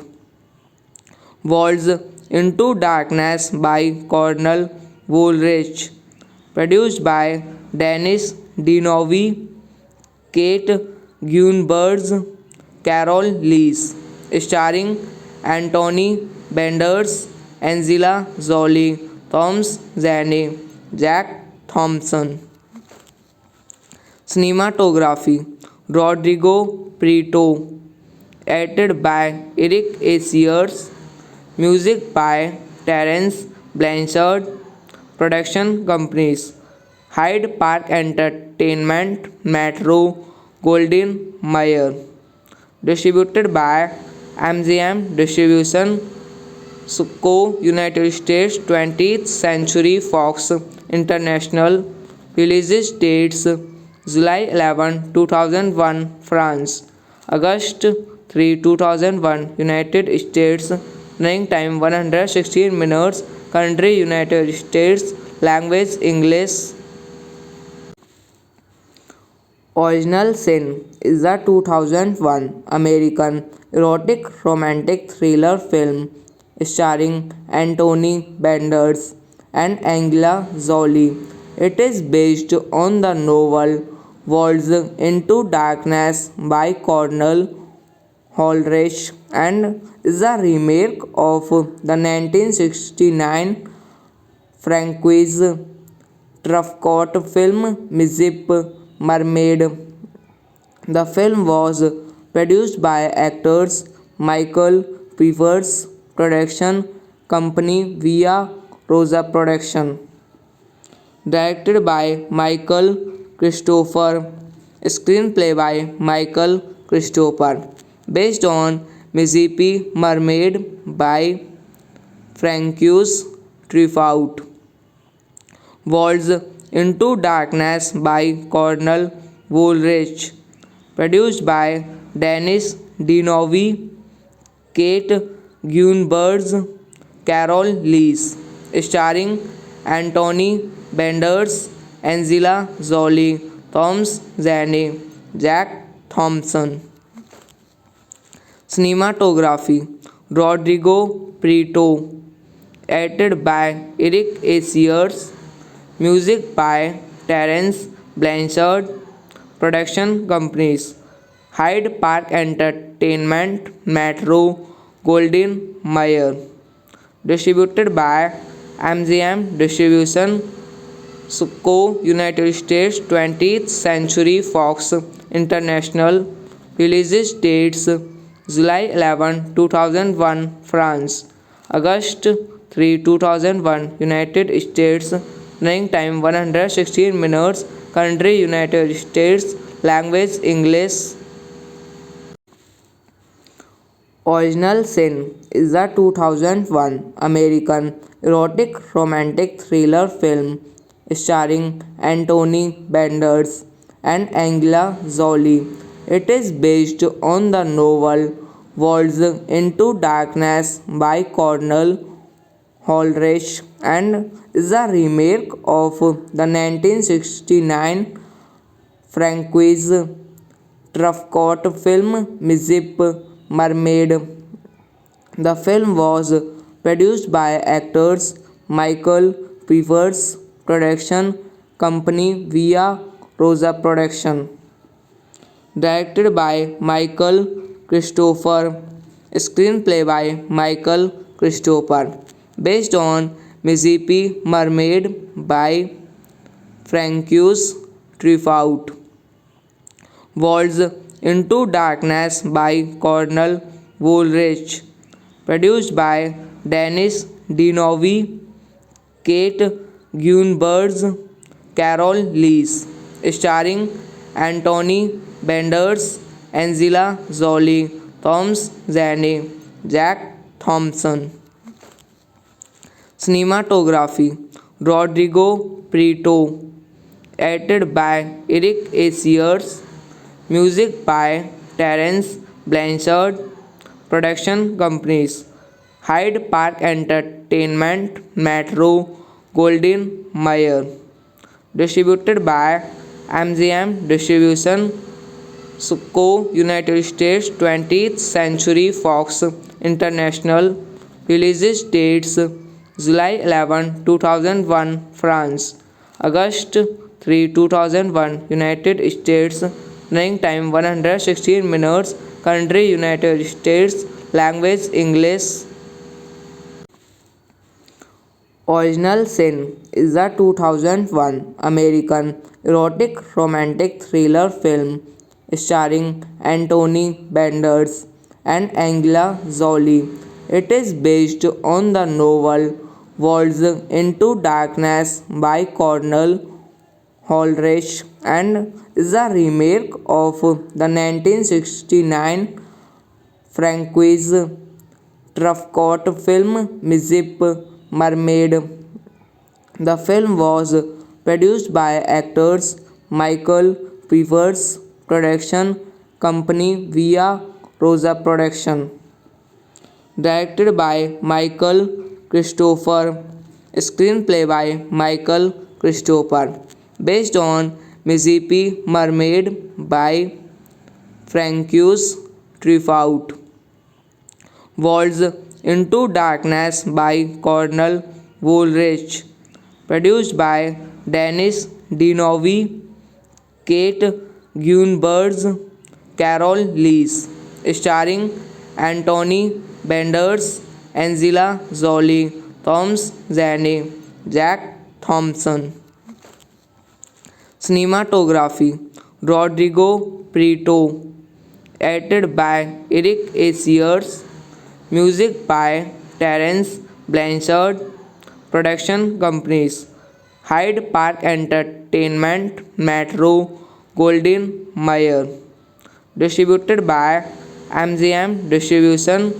Walls into Darkness by Cornell Woolrich. Produced by Dennis Dinovi, Kate Gunbergs, Carol Lees. Starring Anthony Banderas, Angela Jolie, Thomas Zane, Jack Thompson. Cinematography Rodrigo Prieto. Edited by Eric Asiers. Music by Terence Blanchard. Production companies Hyde Park Entertainment, Metro, Golden Mayer. Distributed by MGM Distribution, Co. United States, 20th Century Fox International. Release dates July 11, 2001 France, August 3, 2001 United States. Running time 116 minutes. Country United States. Language English. Original Sin is a 2001 American erotic romantic thriller film starring Anthony Banderas and Angela Jolie. It is based on the novel Walls into Darkness by Cornell Holrich and is a remake of the 1969 Francois Truffaut film Mizip Mermaid. The film was produced by actors Michael Peavers production company Via Rosa Production. Directed by Michael Christopher. Screenplay by Michael Christopher. Based on Mississippi Mermaid by Francois Truffaut. Walls into Darkness by Cornel Woolrich. Produced by Dennis Dinovi, Kate Gunbergs, Carol Lees. Starring Anthony Benders, Angela Jolie, Thomas Zane, Jack Thompson. Cinematography Rodrigo Prieto. Edited by Eric Asiers. Music by Terence Blanchard. Production companies Hyde Park Entertainment, Metro, Golden Mayer. Distributed by MGM Distribution Co. United States. 20th Century Fox International. Release dates July 11, 2001 France, August 3, 2001 United States. Running time 116 minutes. Country United States. Language English. Original Sin is a 2001 American erotic romantic thriller film starring Anthony Benders and Angela Jolie. It is based on the novel Walls into Darkness by Cornel Woolrich and is a remake of the 1969 Francois Truffaut film Mississippi Mermaid. The film was produced by actors Michael Pfeiffer's production company Via Rosa Production. Directed by Michael Christopher. Screenplay by Michael Christopher. Based on Mississippi Mermaid by Francois Truffaut. Walls into Darkness by Cornel Woolrich. Produced by Dennis Dinovi, Kate Gunbergs, Carol Lees. Starring Anthony Benders, Angela Jolie, Thomas Zane, Jack Thompson. Cinematography Rodrigo Prieto. Edited by Eric Asiers. Music by Terence Blanchard. Production companies Hyde Park Entertainment, Metro, Golden Mayer. Distributed by MGM Distribution Co. United States. 20th Century Fox International. Release dates July 11, 2001 France, August 3, 2001 United States. Running time 116 minutes. Country United States. Language English. Original Sin is a 2001 American erotic romantic thriller film starring Anthony Benders and Angela Jolie. It is based on the novel Walls into Darkness by Cornel Woolrich and is a remake of the 1969 Francois Truffaut film Mississippi Mermaid. The film was produced by actors Michael Pfeiffer's production company Via Rosa Production. Directed by Michael Christopher. Screenplay by Michael Christopher. Based on Mississippi Mermaid by Francois Truffaut. Walls into Darkness by Cornel Woolrich. Produced by Dennis Dinovi, Kate Gunbergs, Carol Lees. Starring Anthony Benders, Angela Jolie, Thomas Zane, Jack Thompson. Cinematography Rodrigo Prieto. Edited by Eric Asiers. Music by Terence Blanchard. Production companies Hyde Park Entertainment, Metro, Golden Mayer. Distributed by MGM Distribution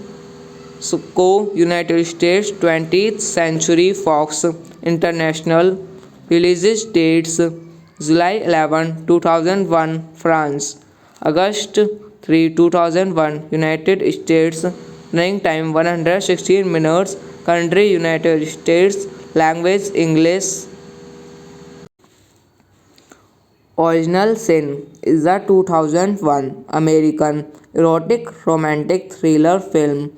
Co. United States. 20th Century Fox International. Release dates July 11, 2001 France, August 3, 2001 United States. Running time 116 minutes. Country United States. Language English. Original Sin is a 2001 American erotic romantic thriller film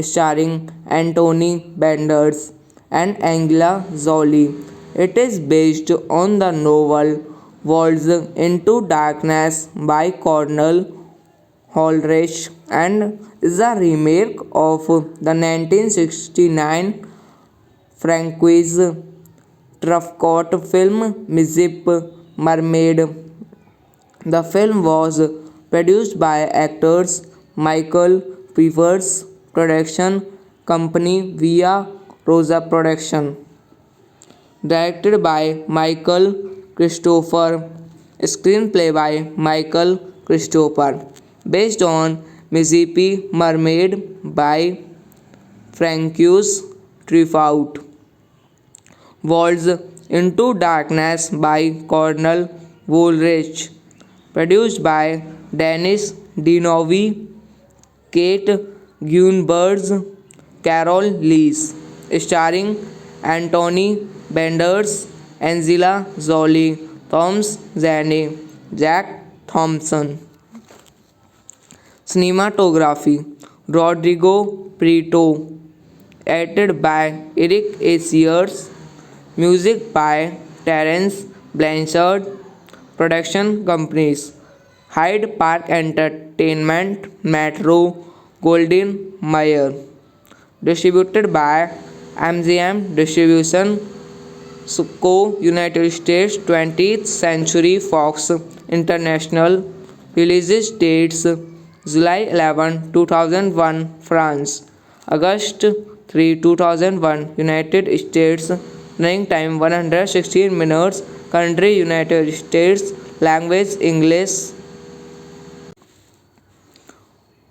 starring Anthony Banderas and Angela Jolie. It is based on the novel Walls into Darkness by Cornell Holrich and is a remake of the 1969 Francois Truffaut film Mystic Mermaid. The film was produced by actors Michael Pfeiffer's production company Via Rosa Production. Directed by Michael Christopher. Screenplay by Michael Christopher. Based on Mississippi Mermaid by Francois Truffaut. Walls into Darkness by Cornell Woolrich. Produced by Dennis Dinovi, Kate Gunbergs, Carol Lees. Starring Anthony Banderas, Angela Jolie, Thomas Zane, Jack Thompson. Cinematography Rodrigo Prieto. Edited by Eric Asiers. Music by Terence Blanchard. Production companies Hyde Park Entertainment, Metro, Golden Mayer. Distributed by MGM Distribution Co. United States. 20th Century Fox International. Release dates July 11, 2001 France, August 3, 2001 United States. Running time 116 minutes. Country United States. Language English.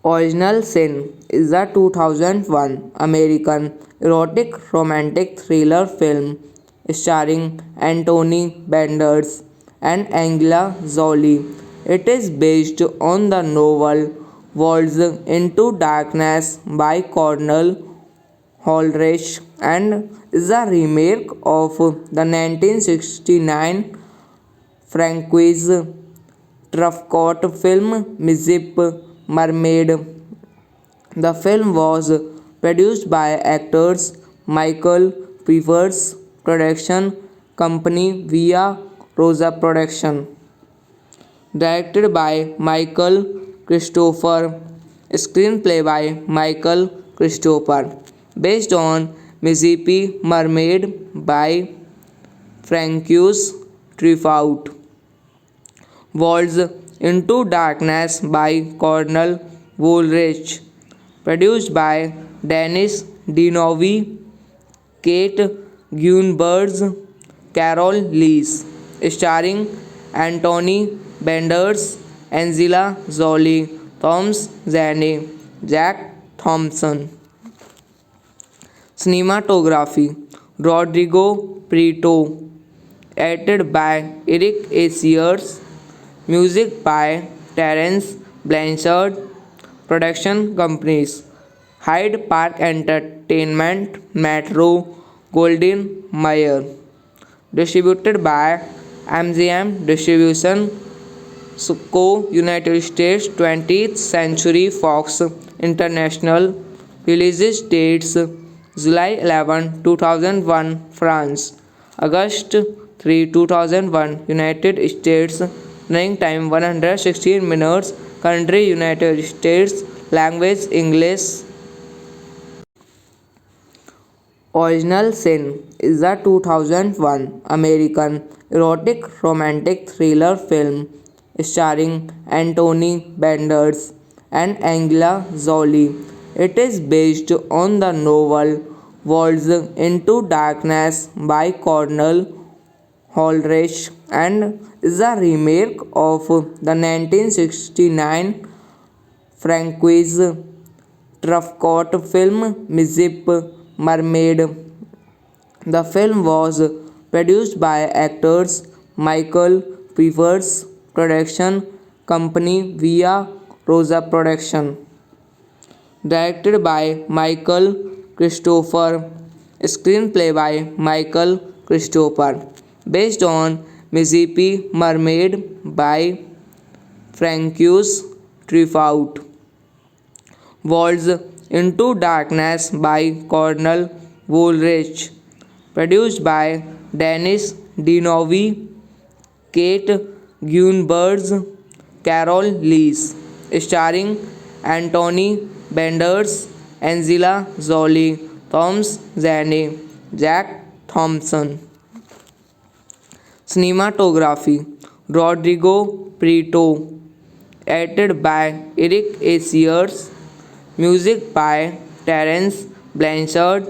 Original Sin is a 2001 American erotic romantic thriller film starring Anthony Banderas and Angela Jolie. It is based on the novel Walls into Darkness by Cornell Holrich and is a remake of the 1969 Francois Truffaut film Mystic Mermaid. The film was produced by actors Michael Pfeiffer's production company Via Rosa Production. Directed by Michael Christopher. Screenplay by Michael Christopher. Based on Mississippi Mermaid by Francois Truffaut. Walls into Darkness by Cornell Woolrich. Produced by Dennis Dinovi, Kate Gunbergs, Carol Lees. Starring Anthony Banderas, Angela Jolie, Thomas Zane, Jack Thompson. Cinematography Rodrigo Prieto. Edited by Eric Asiers. Music by Terence Blanchard. Production companies Hyde Park Entertainment, Metro, Golden Mayer. Distributed by MGM Distribution Co. United States. 20th Century Fox International. Release dates July 11, 2001 France, August 3, 2001 United States. Running time 116 minutes. Country United States. Language English. Original Sin is a 2001 American erotic romantic thriller film starring Anthony Banderas and Angela Jolie. It is based on the novel Walls into Darkness by Cornell Holrich and is a remake of the 1969 Francois Truffaut film Mizip Mermaid. The film was produced by actors Michael Pfeiffer's production company Via Rosa Production. Directed by Michael Christopher. Screenplay by Michael Christopher. Based on Mississippi Mermaid by Francois Truffaut. Walls into Darkness by Cornel Woolrich. Produced by Dennis Dinovi, Kate Gunbergs, Carol Lees. Starring Anthony Benders, Angela Jolie, Thomas Zane, Jack Thompson. Cinematography Rodrigo Prieto. Edited by Eric Asiers. Music by Terence Blanchard.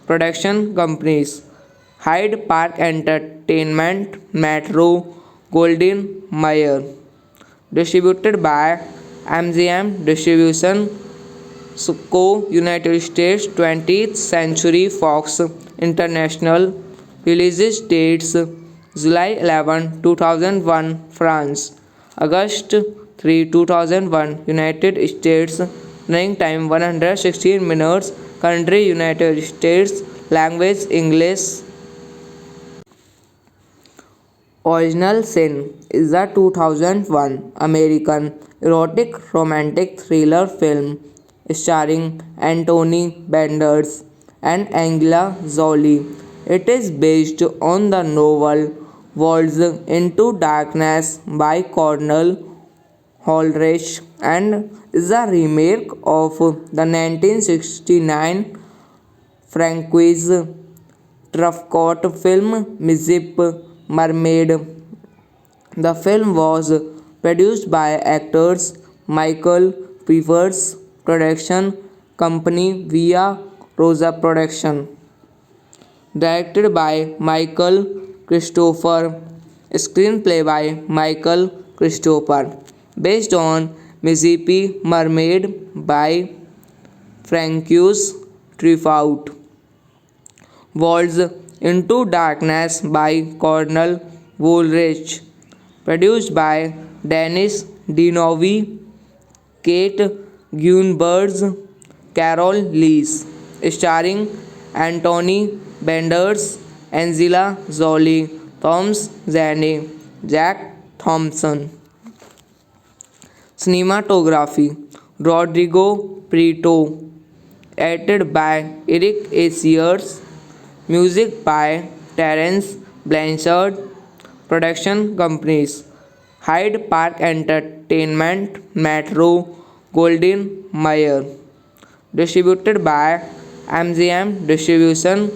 Production companies Hyde Park Entertainment, Metro, Golden Mayer. Distributed by MGM Distribution Co. United States 20th Century Fox International. Release dates July 11, 2001 France, August 3, 2001 United States. Running time 116 minutes. Country United States. Language English. Original Sin is a 2001 American erotic romantic thriller film starring Anthony Benders and Angela Jolie. It is based on the novel Walls into Darkness by Cornel Woolrich and is a remake of the 1969 Francois Truffaut film Mizip Mermaid. The film was produced by actors Michael Pfeiffer's production company Via Rosa Production. Directed by Michael Christopher. Screenplay by Michael Christopher. Based on Mississippi Mermaid by Francois Truffaut. Walls into Darkness by Cornel Woolrich. Produced by Dennis Dinovi, Kate Gunbergs, Carol Lees. Starring Anthony Benders, Angela Jolie, Thomas Zane, Jack Thompson. Cinematography Rodrigo Prieto. Edited by Eric Asiers. Music by Terence Blanchard. Production companies Hyde Park Entertainment, Metro, Golden Mayer. Distributed by MGM Distribution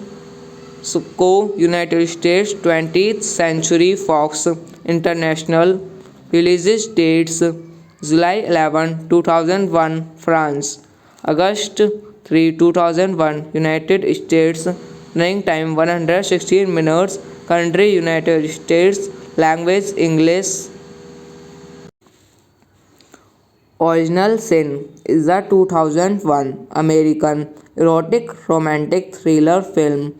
Co. United States 20th Century Fox International. Release dates July 11, 2001 France, August 3, 2001 United States. Running time 116 minutes. Country United States. Language English. Original Sin is a 2001 American erotic romantic thriller film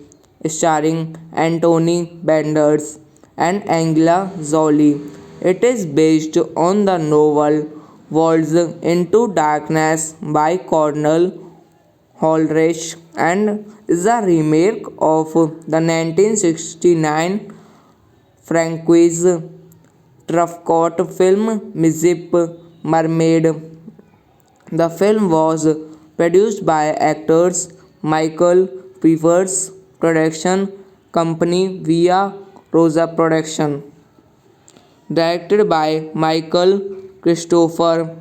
starring Anthony Benders and Angela Jolie. It is based on the novel Walls into Darkness by Cornel Woolrich and is a remake of the 1969 Francois Truffaut film Mizip Mermaid. The film was produced by actors Michael Pfeiffer's production company Via Rosa Production. Directed by Michael Christopher.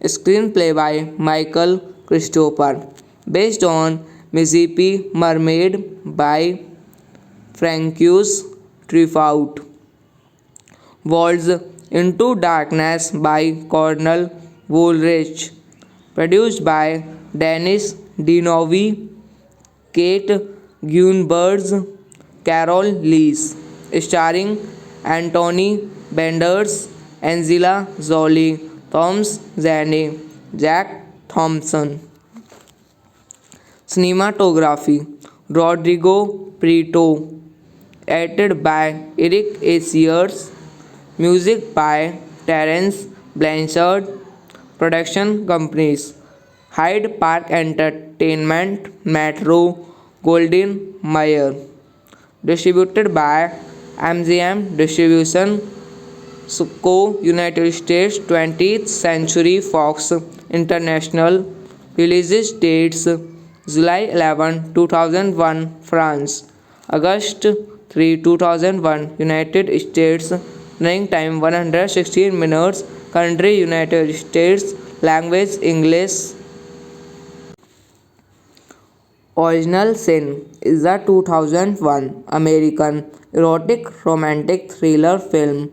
Screenplay by Michael Christopher. Based on Mississippi Mermaid by Francois Truffaut. Walls into Darkness by Cornel Woolrich. Produced by Dennis Dinovi, Kate Gunbergs, Carol Lees. starring Anthony Banderas, Angela Jolie, Thomas Zane, Jack Thompson. Cinematography Rodrigo Prieto, edited by Eric Asiers, music by Terence Blanchard, production companies Hyde Park Entertainment, Metro, Golden Mayer, distributed by MGM Distribution, Co. United States, 20th Century Fox International, release dates July 11, 2001, France, August 3, 2001, United States, running time 116 minutes, country United States, language English. Original Sin is a 2001 American erotic romantic thriller film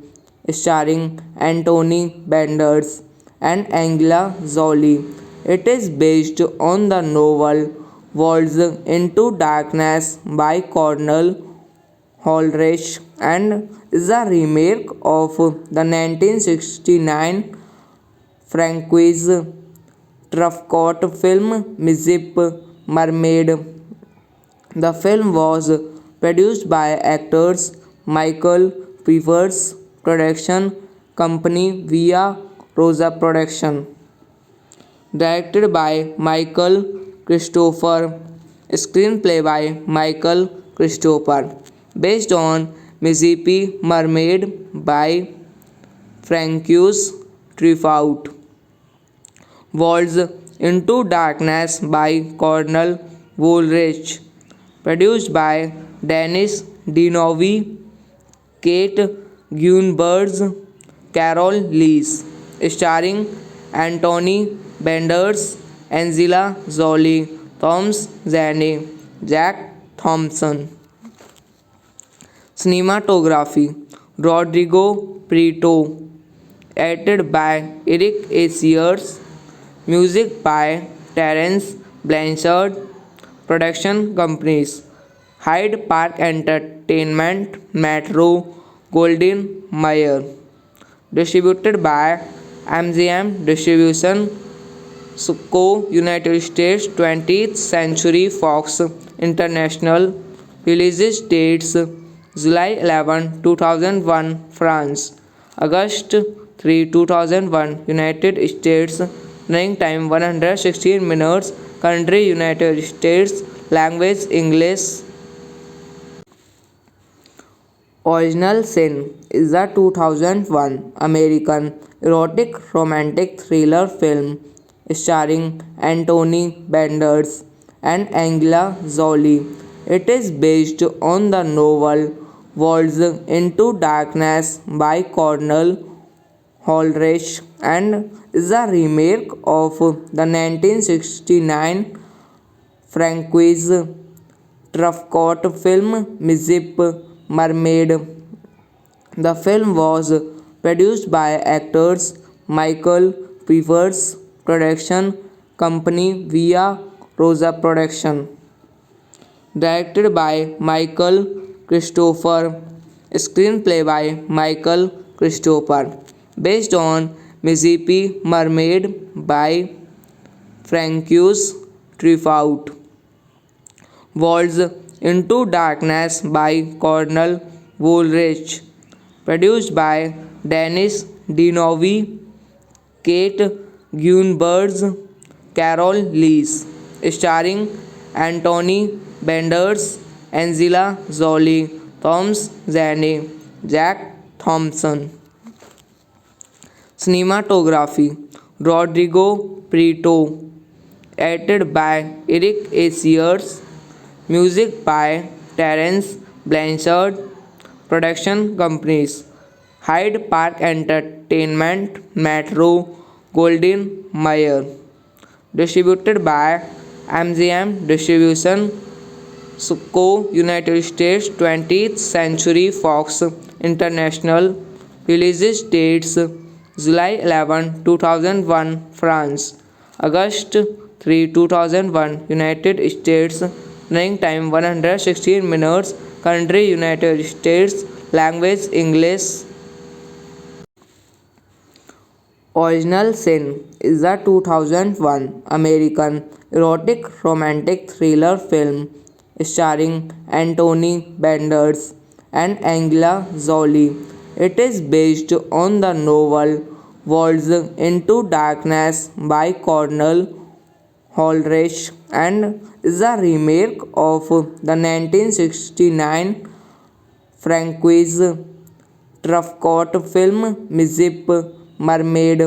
starring Anthony Banderas and Angela Jolie. It is based on the novel Walls into Darkness by Cornell Holrich and is a remake of the 1969 Francois Truffaut film Mystic Mermaid. The film was produced by actors Michael Peavers, production company Via Rosa Production. Directed by Michael Christopher, screenplay by Michael Christopher, based on Mississippi Mermaid by Francois Truffaut. Walls into Darkness by Cornell Woolrich, produced by Dennis Dinovi, Kate Gunbergs, Carol Lees, starring Anthony Banderas, Angela Jolie, Thomas Zane, Jack Thompson. Cinematography Rodrigo Prieto, edited by Eric Asiers, music by Terence Blanchard, production companies Hyde Park Entertainment, Metro, Golden Mayer, distributed by MGM Distribution, Co. United States, 20th Century Fox International, release dates July 11, 2001, France, August 3, 2001, United States, running time 116 minutes, country United States, language English. Original Sin is a 2001 American erotic romantic thriller film starring Anthony Banderas and Angela Jolie. It is based on the novel Walls into Darkness by Cornell Holrich and is a remake of the 1969 Francois Truffaut film Mystic Mermaid. The film was produced by actors Michael Peavers, production company Via Rosa Production. Directed by Michael Christopher, screenplay by Michael Christopher, based on Mississippi Mermaid by Francois Truffaut. Walls into Darkness by Cornell Woolrich, produced by Dennis Dinovi, Kate Gunbergs, Carol Lees, starring Anthony Banderas, Angela Jolie, Thomas Zane, Jack Thompson. Cinematography Rodrigo Prieto, edited by Eric Asiers, music by Terence Blanchard, production companies Hyde Park Entertainment, Metro, Golden Mayer, distributed by MGM Distribution, Co. United States, 20th Century Fox International, release dates July 11, 2001, France, August 3, 2001, United States, running time 116 minutes, country United States, Language English. Original Sin is a 2001 American erotic romantic thriller film starring Anthony Banderas and Angela Jolie. It is based on the novel Walls into Darkness by Cornell Holrich and is a remake of the 1969 Francois Truffaut film Mystic Mermaid.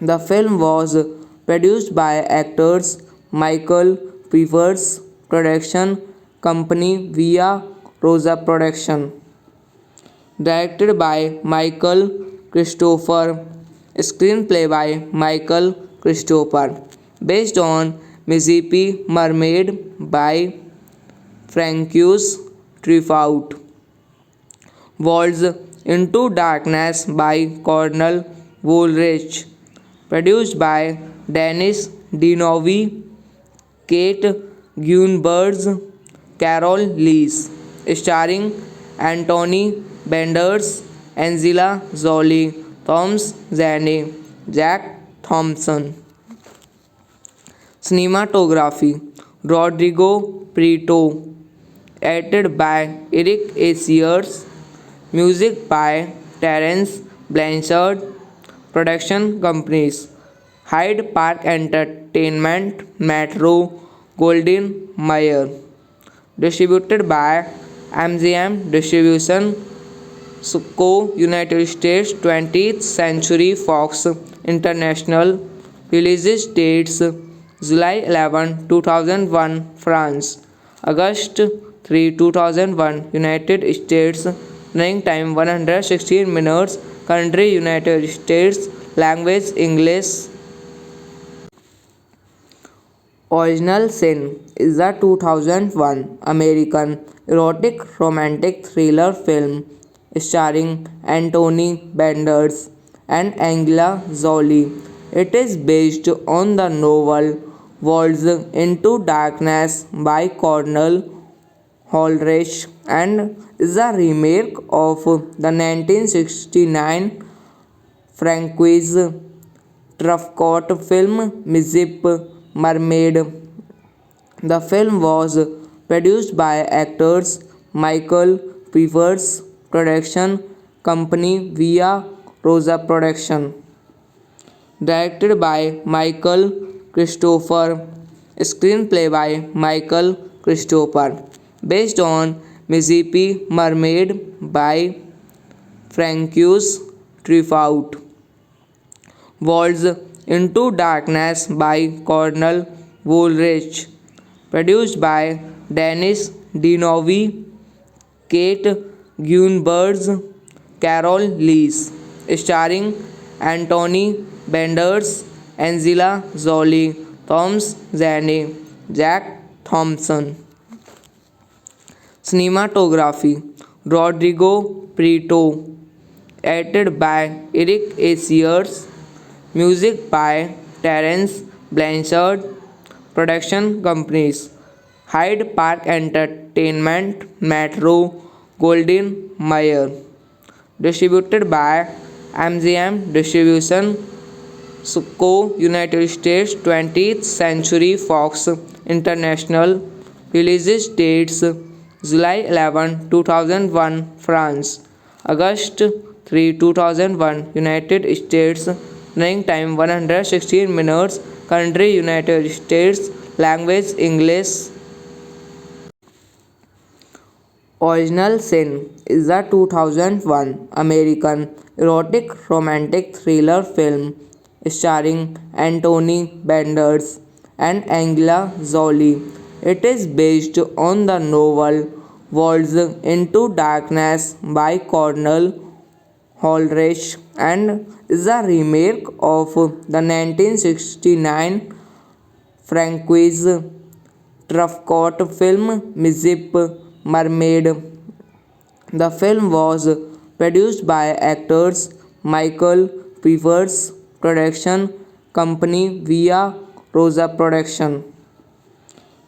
The film was produced by actors Michael Pfeiffer's production company Via Rosa Production. Directed by Michael Christopher. Screenplay by Michael Christopher. Based on Mississippi Mermaid by Francois Truffaut. Walls into Darkness by Cornell Woolrich. Produced by Dennis Dinovi, Kate Gunbergs, Carol Lees. Starring Anthony Banderas, Angela Jolie, Thomas Zane, Jack Thompson. Cinematography Rodrigo Prieto. Edited by Eric Asiers. Music by Terence Blanchard. Production companies Hyde Park Entertainment, Metro Goldwyn Mayer. Distributed by MGM Distribution Co. United States. 20th Century Fox International. Release dates July 11, 2001 France, August 3, 2001 United States. Running time 116 minutes. Country United States. Language English. Original Sin is a 2001 American erotic romantic thriller film starring Anthony Banderas and Angela Jolie. It is based on the novel Walls into Darkness by Cornell Holrich and is a remake of the 1969 Francois Truffaut film Mystic Mermaid. The film was produced by actors Michael Pfeiffer's production company Via Rosa Production. Directed by Michael Christopher. Screenplay by Michael Christopher. Based on Mississippi Mermaid by Francois Truffaut. Walls into Darkness by Cornell Woolrich. Produced by Dennis Dinovi, Kate Gunbergs, Carol Lees. Starring Anthony Banderas, Angela Jolie, Thomas Zane, Jack Thompson. Cinematography Rodrigo Prieto. Edited by Eric Asiers. Music by Terence Blanchard. Production companies Hyde Park Entertainment, Metro Goldwyn Mayer. Distributed by MGM Distribution Co. United States. 20th Century Fox International. Release dates July 11, 2001 France, August 3, 2001 United States. Running time 116 minutes. Country United States. Language English. Original Sin is a 2001 American erotic romantic thriller film starring Anthony Banderas and Angela Jolie. It is based on the novel Walls into Darkness by Cornell Holrich and is a remake of the 1969 Francois Truffaut film Mystic Mermaid. The film was produced by actors Michael Pfeiffer's production company Via Rosa Production.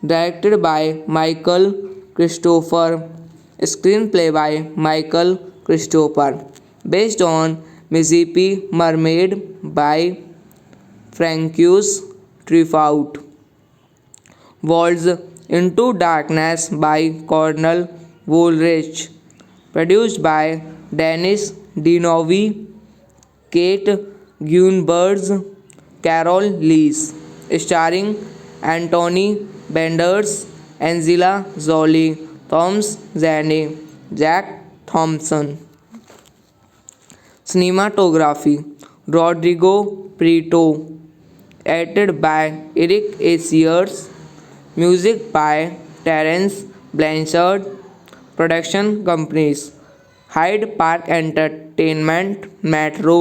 Directed by Michael Christopher. Screenplay by Michael Christopher. Based on Mississippi Mermaid by Francois Truffaut. Walls into Darkness by Cornel Woolrich. Produced by Dennis Dinovi, Kate Gunbergs, Carol Lees. Starring Anthony Benders, Angela Jolie, Thomas Zane, Jack Thompson. Cinematography Rodrigo Prieto. Edited by Eric Asiers. Music by Terence Blanchard. Production companies Hyde Park Entertainment, Metro,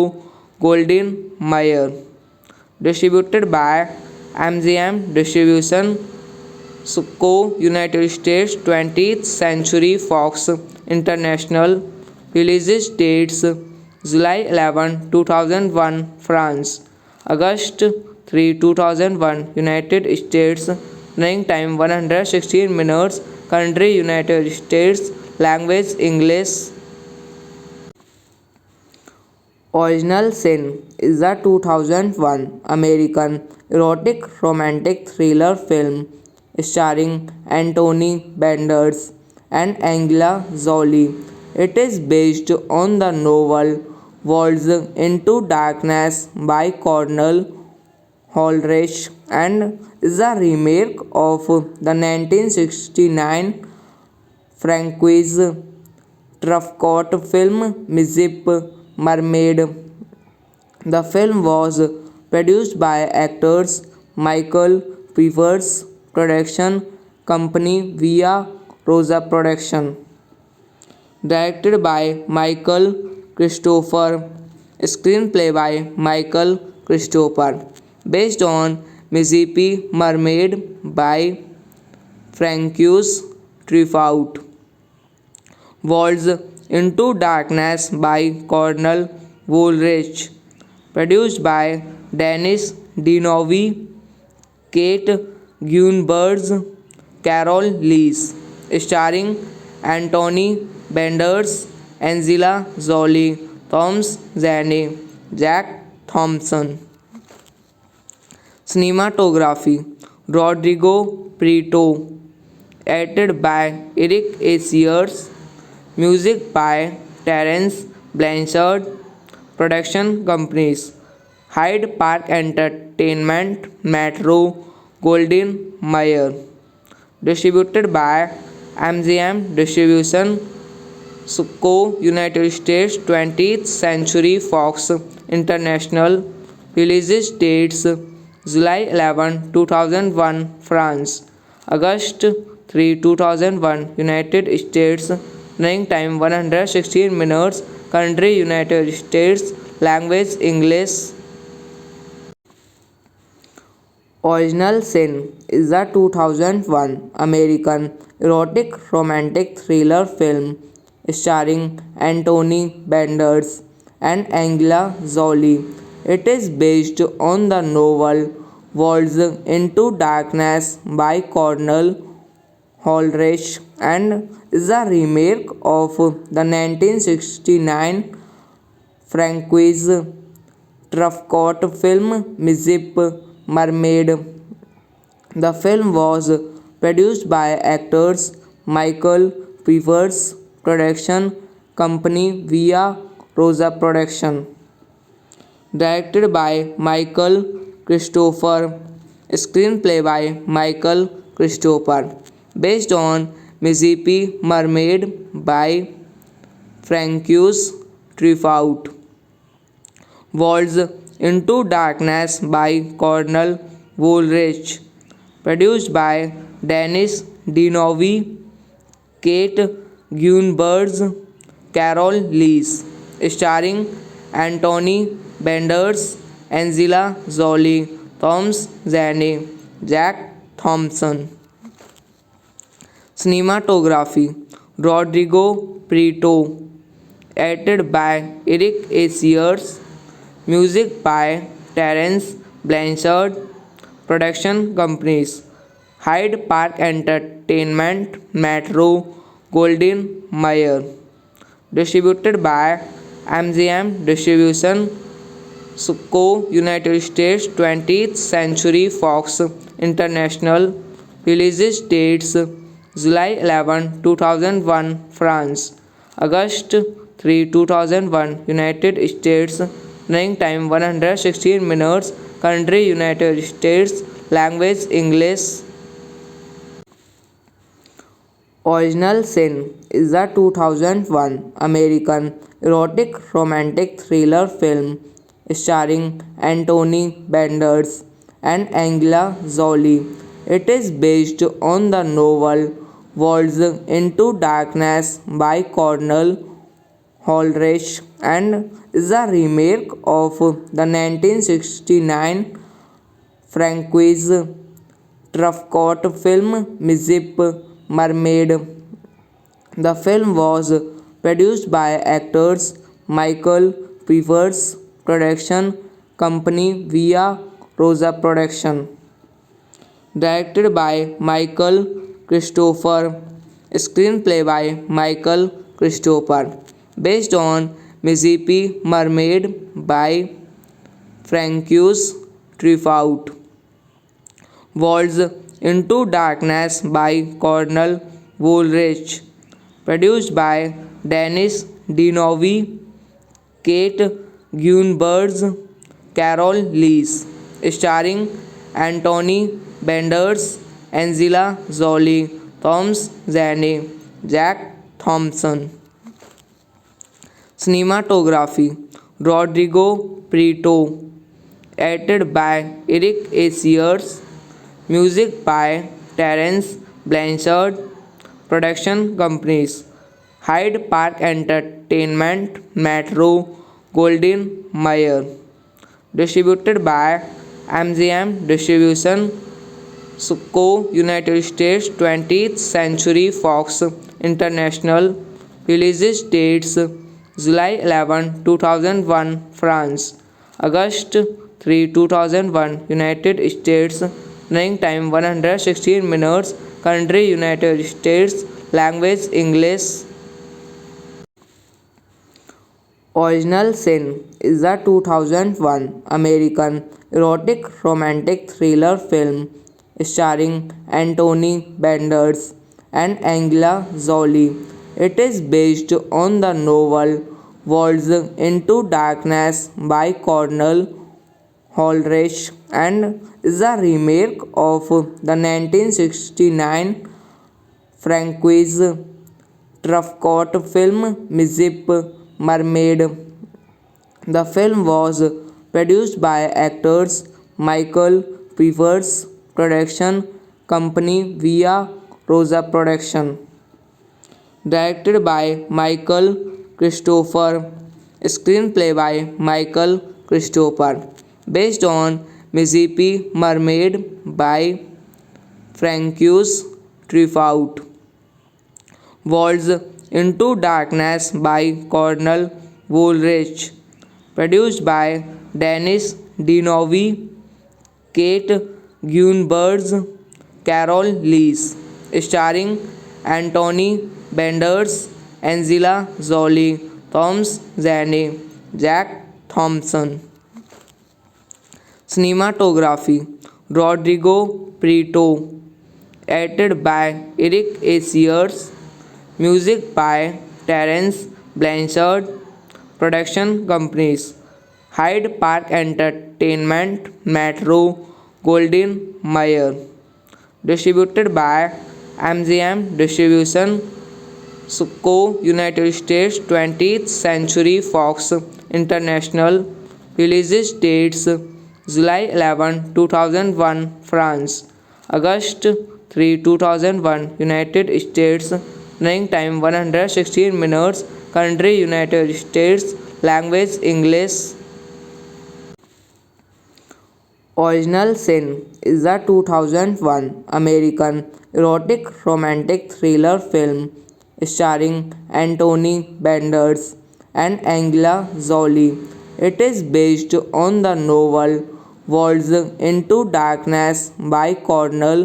Golden Mayer. Distributed by MGM Distribution Co. United States. 20th Century Fox International. Release dates July 11, 2001 France, August 3, 2001 United States. Running time 116 minutes. Country United States. Language English. Original Sin is a 2001 American erotic romantic thriller film starring Anthony Benders and Angela Jolie. It is based on the novel Walls into Darkness by Cornel Woolrich and is a remake of the 1969 Francois Truffaut film Mississippi Mermaid. The film was produced by actors Michael Peavers production company Via Rosa Production. Directed by Michael Christopher. Screenplay by Michael Christopher. Based on Mississippi Mermaid by Francois Truffaut. Walls into Darkness by Cornel Woolrich. Produced by Dennis Dinovi, Kate Gunbergs, Carol Lees. Starring Anthony Benders, Angela Jolie, Thomas Zane, Jack Thompson. Cinematography Rodrigo Prieto. Edited by Eric Asiers. Music by Terence Blanchard. Production companies Hyde Park Entertainment, Metro, Golden Mayer. Distributed by MGM Distribution Co. United States. 20th Century Fox International. Release dates July 11, 2001 France, August 3, 2001 United States. Running time 116 minutes. Country United States. Language English. Original Sin is a 2001 American erotic romantic thriller film starring Anthony Benders and Angela Jolie. It is based on the novel Walls into Darkness by Cornel Woolrich and is a remake of the 1969 Francois Truffaut film Mississippi Mermaid. The film was produced by actors Michael Peavers production company Via Rosa Production. Directed by Michael Christopher. Screenplay by Michael Christopher. Based on Mississippi Mermaid by Francois Truffaut. Walls into Darkness by Cornel Woolrich. Produced by Dennis Dinovi, Kate Gunbergs, Carol Lees. Starring Anthony Benders, Angela Jolie, Thomas Zane, Jack Thompson. Cinematography Rodrigo Prieto. Edited by Eric Asiers. Music by Terence Blanchard. Production companies Hyde Park Entertainment, Metro, Golden Mayer. Distributed by MGM Distribution Co. United States. 20th Century Fox International. Release dates July 11, 2001 France, August 3, 2001 United States. Running time 116 minutes. Country United States. Language English. Original Sin is a 2001 American erotic romantic thriller film starring Anthony Banderas and Angela Jolie. It is based on the novel Walls into Darkness by Cornell Holrich and is a remake of the 1969 Francois Truffaut film Mizip Mermaid. The film was produced by actors Michael Peavers production company via Rosa Production. Directed by Michael Christopher. Screenplay by Michael Christopher. Based on Mississippi Mermaid by Francois Truffaut. Walls into Darkness by Cornell Woolrich. Produced by Dennis Dinovi, Kate Gunbergs, Carol Lees. Starring Anthony Banderas, Angela Jolie, Thomas Zane, Jack Thompson. Cinematography Rodrigo Prieto. Edited by Eric Asiers. Music by Terence Blanchard. Production companies Hyde Park Entertainment, Metro, Golden Mayer. Distributed by MGM Distribution Co. United States. 20th Century Fox International. Release dates July 11, 2001 France, August 3, 2001 United States. Running time 116 minutes. Country United States. Language English. Original Sin is a 2001 American erotic romantic thriller film starring Anthony Banderas and Angela Jolie. It is based on the novel Walls into Darkness by Cornell Holrich and is a remake of the 1969 Francois Truffaut film Mizip Mermaid. The film was produced by actors Michael Peavers production company via Rosa Production. Directed by Michael Christopher. Screenplay by Michael Christopher. Based on Mississippi Mermaid by Francois Truffaut. Walls into Darkness by Cornell Woolrich. Produced by Dennis Dinovi, Kate Gunbergs, Carol Lees. Starring Anthony Banderas, Angela Jolie, Thomas Zane, Jack Thompson. Cinematography Rodrigo Prieto. Edited by Eric Asiers. Music by Terence Blanchard. Production companies Hyde Park Entertainment, Metro, Golden Mayer. Distributed by MGM Distribution Co. United States. 20th Century Fox International. Release dates July 11, 2001 France, August 3, 2001 United States. Running time 116 minutes. Country United States. Language English. Original Sin is a 2001 American erotic romantic thriller film starring Anthony Banderas and Angela Jolie. It is based on the novel Walls into Darkness by Cornell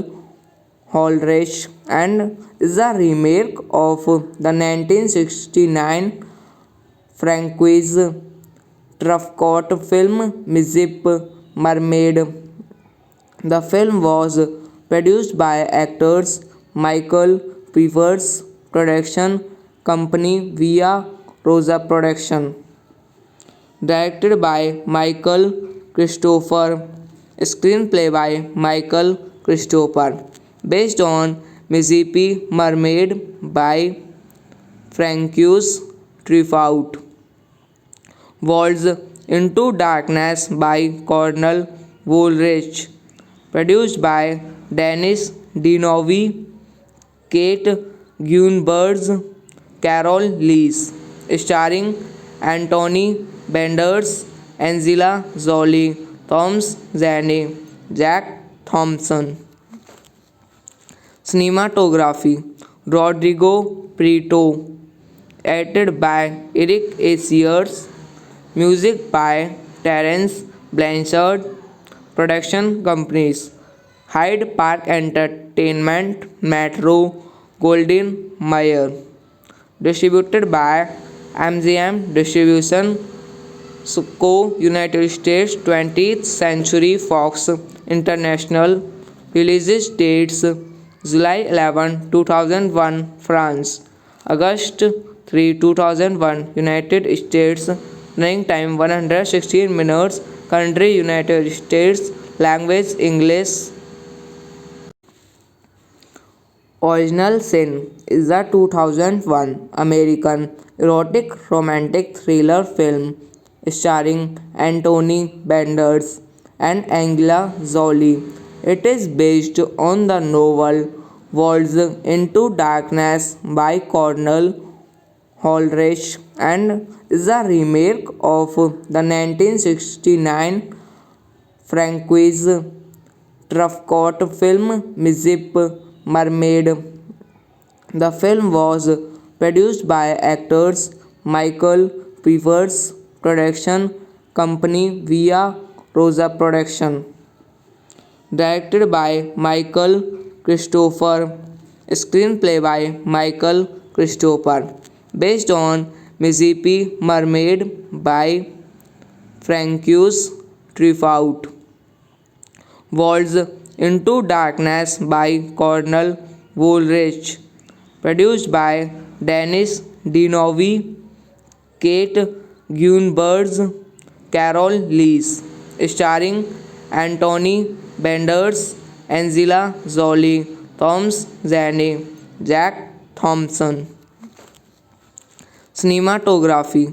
Holrich and is a remake of the 1969 Francois Truffaut film Mizip Mermaid. The film was produced by actors Michael Peavers production company via Rosa Production. Directed by Michael Christopher. Screenplay by Michael Christopher. Based on Mississippi Mermaid by Francois Truffaut. Walls into Darkness by Cornel Woolrich. Produced by Dennis Dinovi, Kate Gunbergs, Carol Lees. Starring Anthony Benders, Angela Jolie, Thomas Zane, Jack Thompson. Cinematography Rodrigo Prieto. Edited by Eric Asiers. Music by Terence Blanchard. Production companies Hyde Park Entertainment, Metro, Golden Mayer. Distributed by MGM Distribution Co. United States 20th Century Fox International. Release dates July 11, 2001 France, August 3, 2001 United States. Running time 116 minutes. Country United States. Language English. Original Sin is a 2001 American erotic romantic thriller film starring Anthony Benders and Angela Jolie. It is based on the novel Walls into Darkness by Cornel Woolrich and is a remake of the 1969 Francois Truffaut film Mizip Mermaid. The film was produced by actors Michael Peavers production company via Rosa Production. Directed by Michael Christopher. Screenplay by Michael Christopher. Based on Mississippi Mermaid by Francois Truffaut. Walls into Darkness by Cornel Woolrich. Produced by Dennis Dinovi, Kate Gunbergs, Carol Lees. Starring Anthony Benders, Angela Jolie, Thomas Zane, Jack Thompson. Cinematography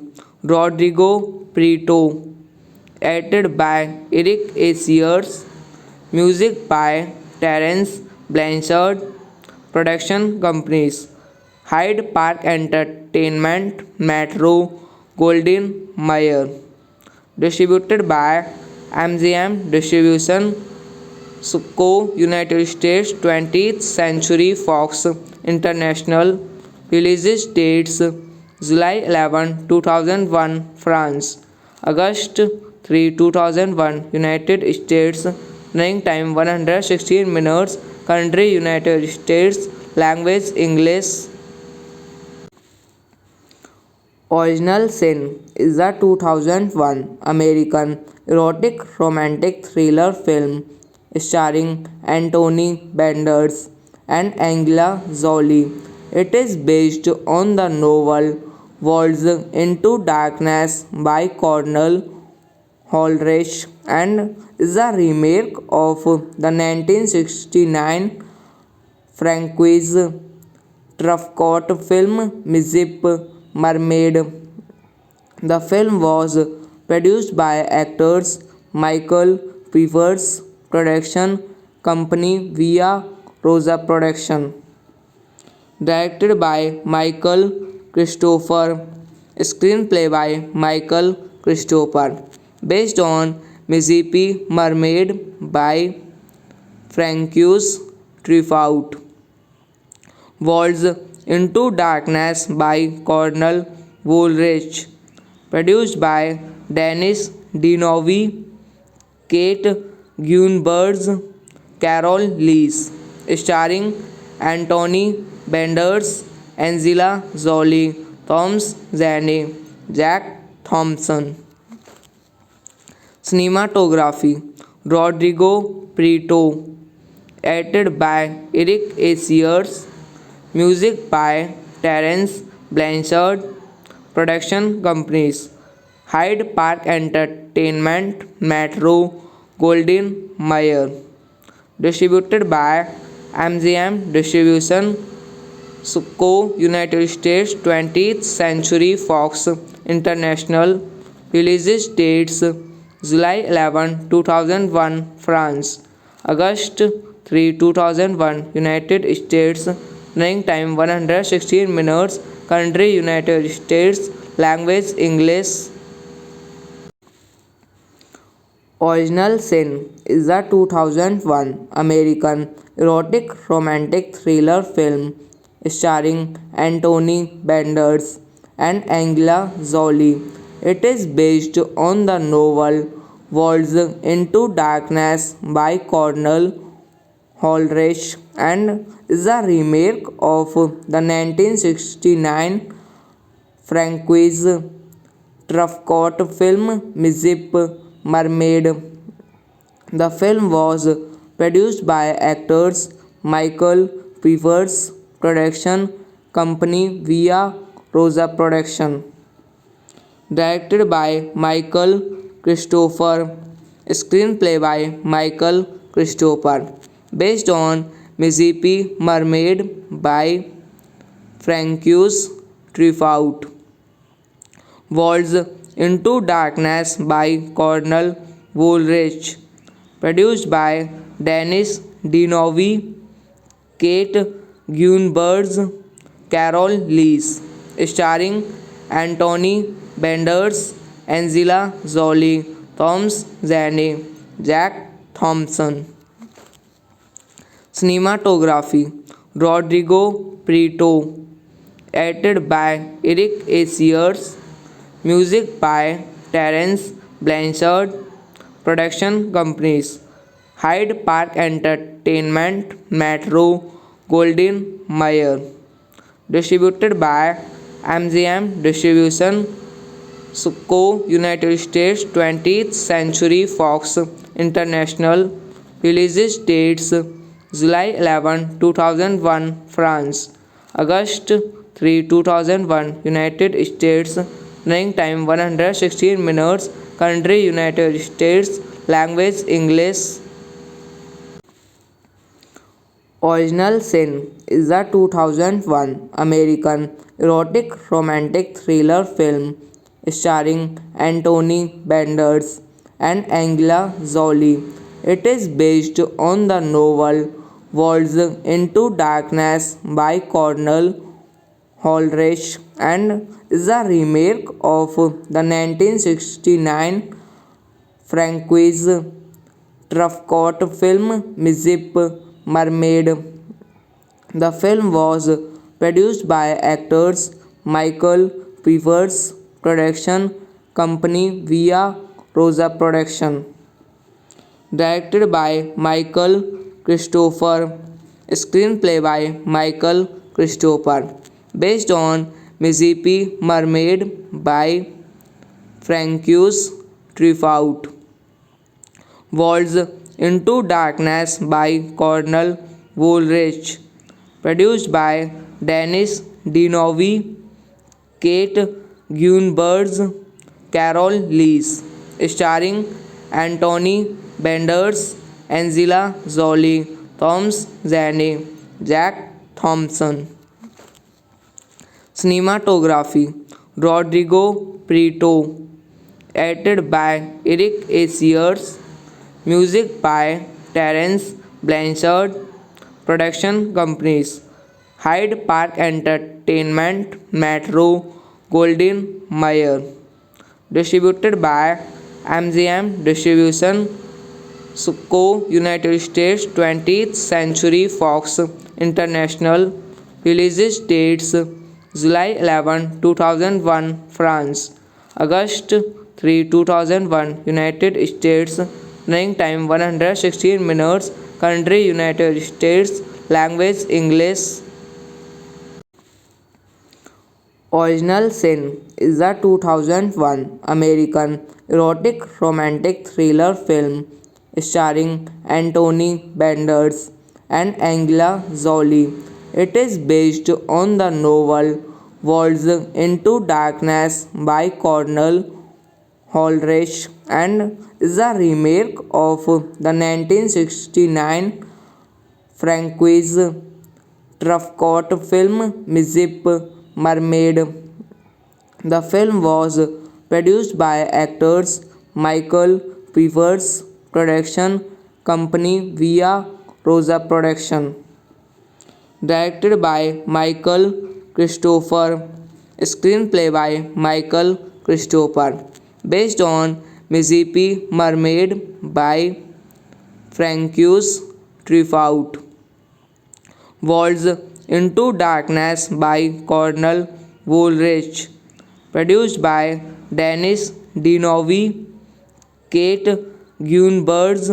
Rodrigo Prieto. Edited by Eric Asiers. Music by Terence Blanchard. Production companies Hyde Park Entertainment, Metro, Golden Mayer. Distributed by MGM Distribution Co. United States 20th Century Fox International. Release dates July 11, 2001 France, August 3, 2001 United States. Running time 116 minutes. Country United States. Language English. Original Sin is a 2001 American erotic romantic thriller film starring Anthony Benders and Angela Jolie. It is based on the novel Walls into Darkness by Cornel Woolrich and is a remake of the 1969 Francois Truffaut film Mizip Mermaid. The film was produced by actors Michael Peavers production company via Rosa Production. Directed by Michael Christopher. Screenplay by Michael Christopher. Based on Mississippi Mermaid by Francois Truffaut. Walls into Darkness by Cornel Woolrich. Produced by Dennis Dinovi, Kate Gunbergs, Carol Lees. starring Anthony Banderas, Angela Jolie, Thomas Zane, Jack Thompson. Cinematography Rodrigo Prieto, edited by Eric Asiers, music by Terence Blanchard, production companies Hyde Park Entertainment, Metro, Golden Mayer, distributed by MGM Distribution, Co. United States, 20th Century Fox International. Release dates July 11, 2001 France, August 3, 2001 United States. Running time 116 minutes. Country United States. Language English. Original Sin is a 2001 American erotic romantic thriller film starring Anthony Banderas and Angela Jolie. It is based on the novel Walls into Darkness by Cornell Holrich and is a remake of the 1969 Francois Truffaut film Mystic Mermaid. The film was produced by actors Michael Peavers, production company Via Rosa Production. Directed by Michael Christopher, screenplay by Michael Christopher, based on Mississippi Mermaid by Francois Truffaut. Walls into Darkness by Cornell Woolrich, produced by Dennis Dinovi, Kate Gunbergs, Carol Lees, starring Anthony Banderas, Angela Jolie, Thomas Zane, Jack Thompson. Cinematography Rodrigo Prieto, edited by Eric Asiers, music by Terence Blanchard, production companies Hyde Park Entertainment, Metro, Golden Mayer, distributed by MGM Distribution, Co. United States, 20th Century Fox International. Release dates July 11, 2001 France, August 3, 2001 United States. Running time 116 minutes. Country United States. Language English. Original Sin is a 2001 American erotic romantic thriller film starring Anthony Banderas and Angela Jolie. It is based on the novel Walls into Darkness by Cornell Holrich and is a remake of the 1969 Francois Truffaut film Mystic Mermaid. The film was produced by actors Michael Peavers, production company Via Rosa Production. Directed by Michael Christopher, screenplay by Michael Christopher, based on Mississippi Mermaid by Francois Truffaut. Walls into Darkness by Cornell Woolrich, produced by Dennis Dinovi, Kate Gunbergs, Carol Lees, starring Anthony Banderas, Angela Jolie, Thomas Zane, Jack Thompson. Cinematography Rodrigo Prieto, edited by Eric Asiers, music by Terence Blanchard, production companies Hyde Park Entertainment, Metro, Golden Mayer, distributed by MGM Distribution, Co. United States, 20th Century Fox International. Release dates July 11, 2001 France, August 3, 2001 United States. Running time 116 minutes. Country United States. Language English. Original Sin is a 2001 American erotic romantic thriller film starring Anthony Banderas and Angela Jolie. It is based on the novel Walls into Darkness by Cornell Holrich and is a remake of the 1969 Francois Truffaut film Mizip Mermaid. The film was produced by actors Michael Peavers production company via Rosa Production. Directed by Michael Christopher. Screenplay by Michael Christopher. Based on Mississippi Mermaid by Francois Truffaut. Walls into Darkness by Cornell Woolrich. Produced by Dennis Dinovi, Kate Gunbergs,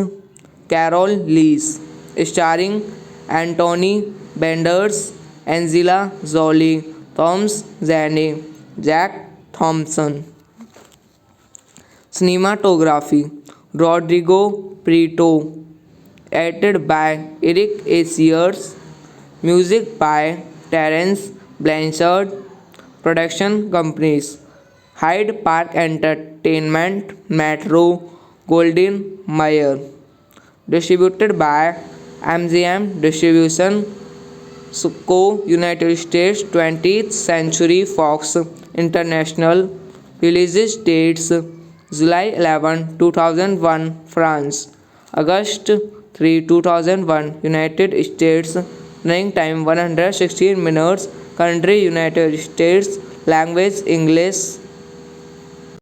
Carol Lees. Starring Anthony Banderas, Angela Jolie, Thomas Zane, Jack Thompson. Cinematography Rodrigo Prieto. Edited by Eric Asiers. Music by Terence Blanchard. Production companies Hyde Park Entertainment, Metro, Golden Mayer. Distributed by MGM Distribution Co. United States 20th Century Fox International. Release dates July 11, 2001 France, August 3, 2001 United States. Running time 116 minutes. Country United States. Language English.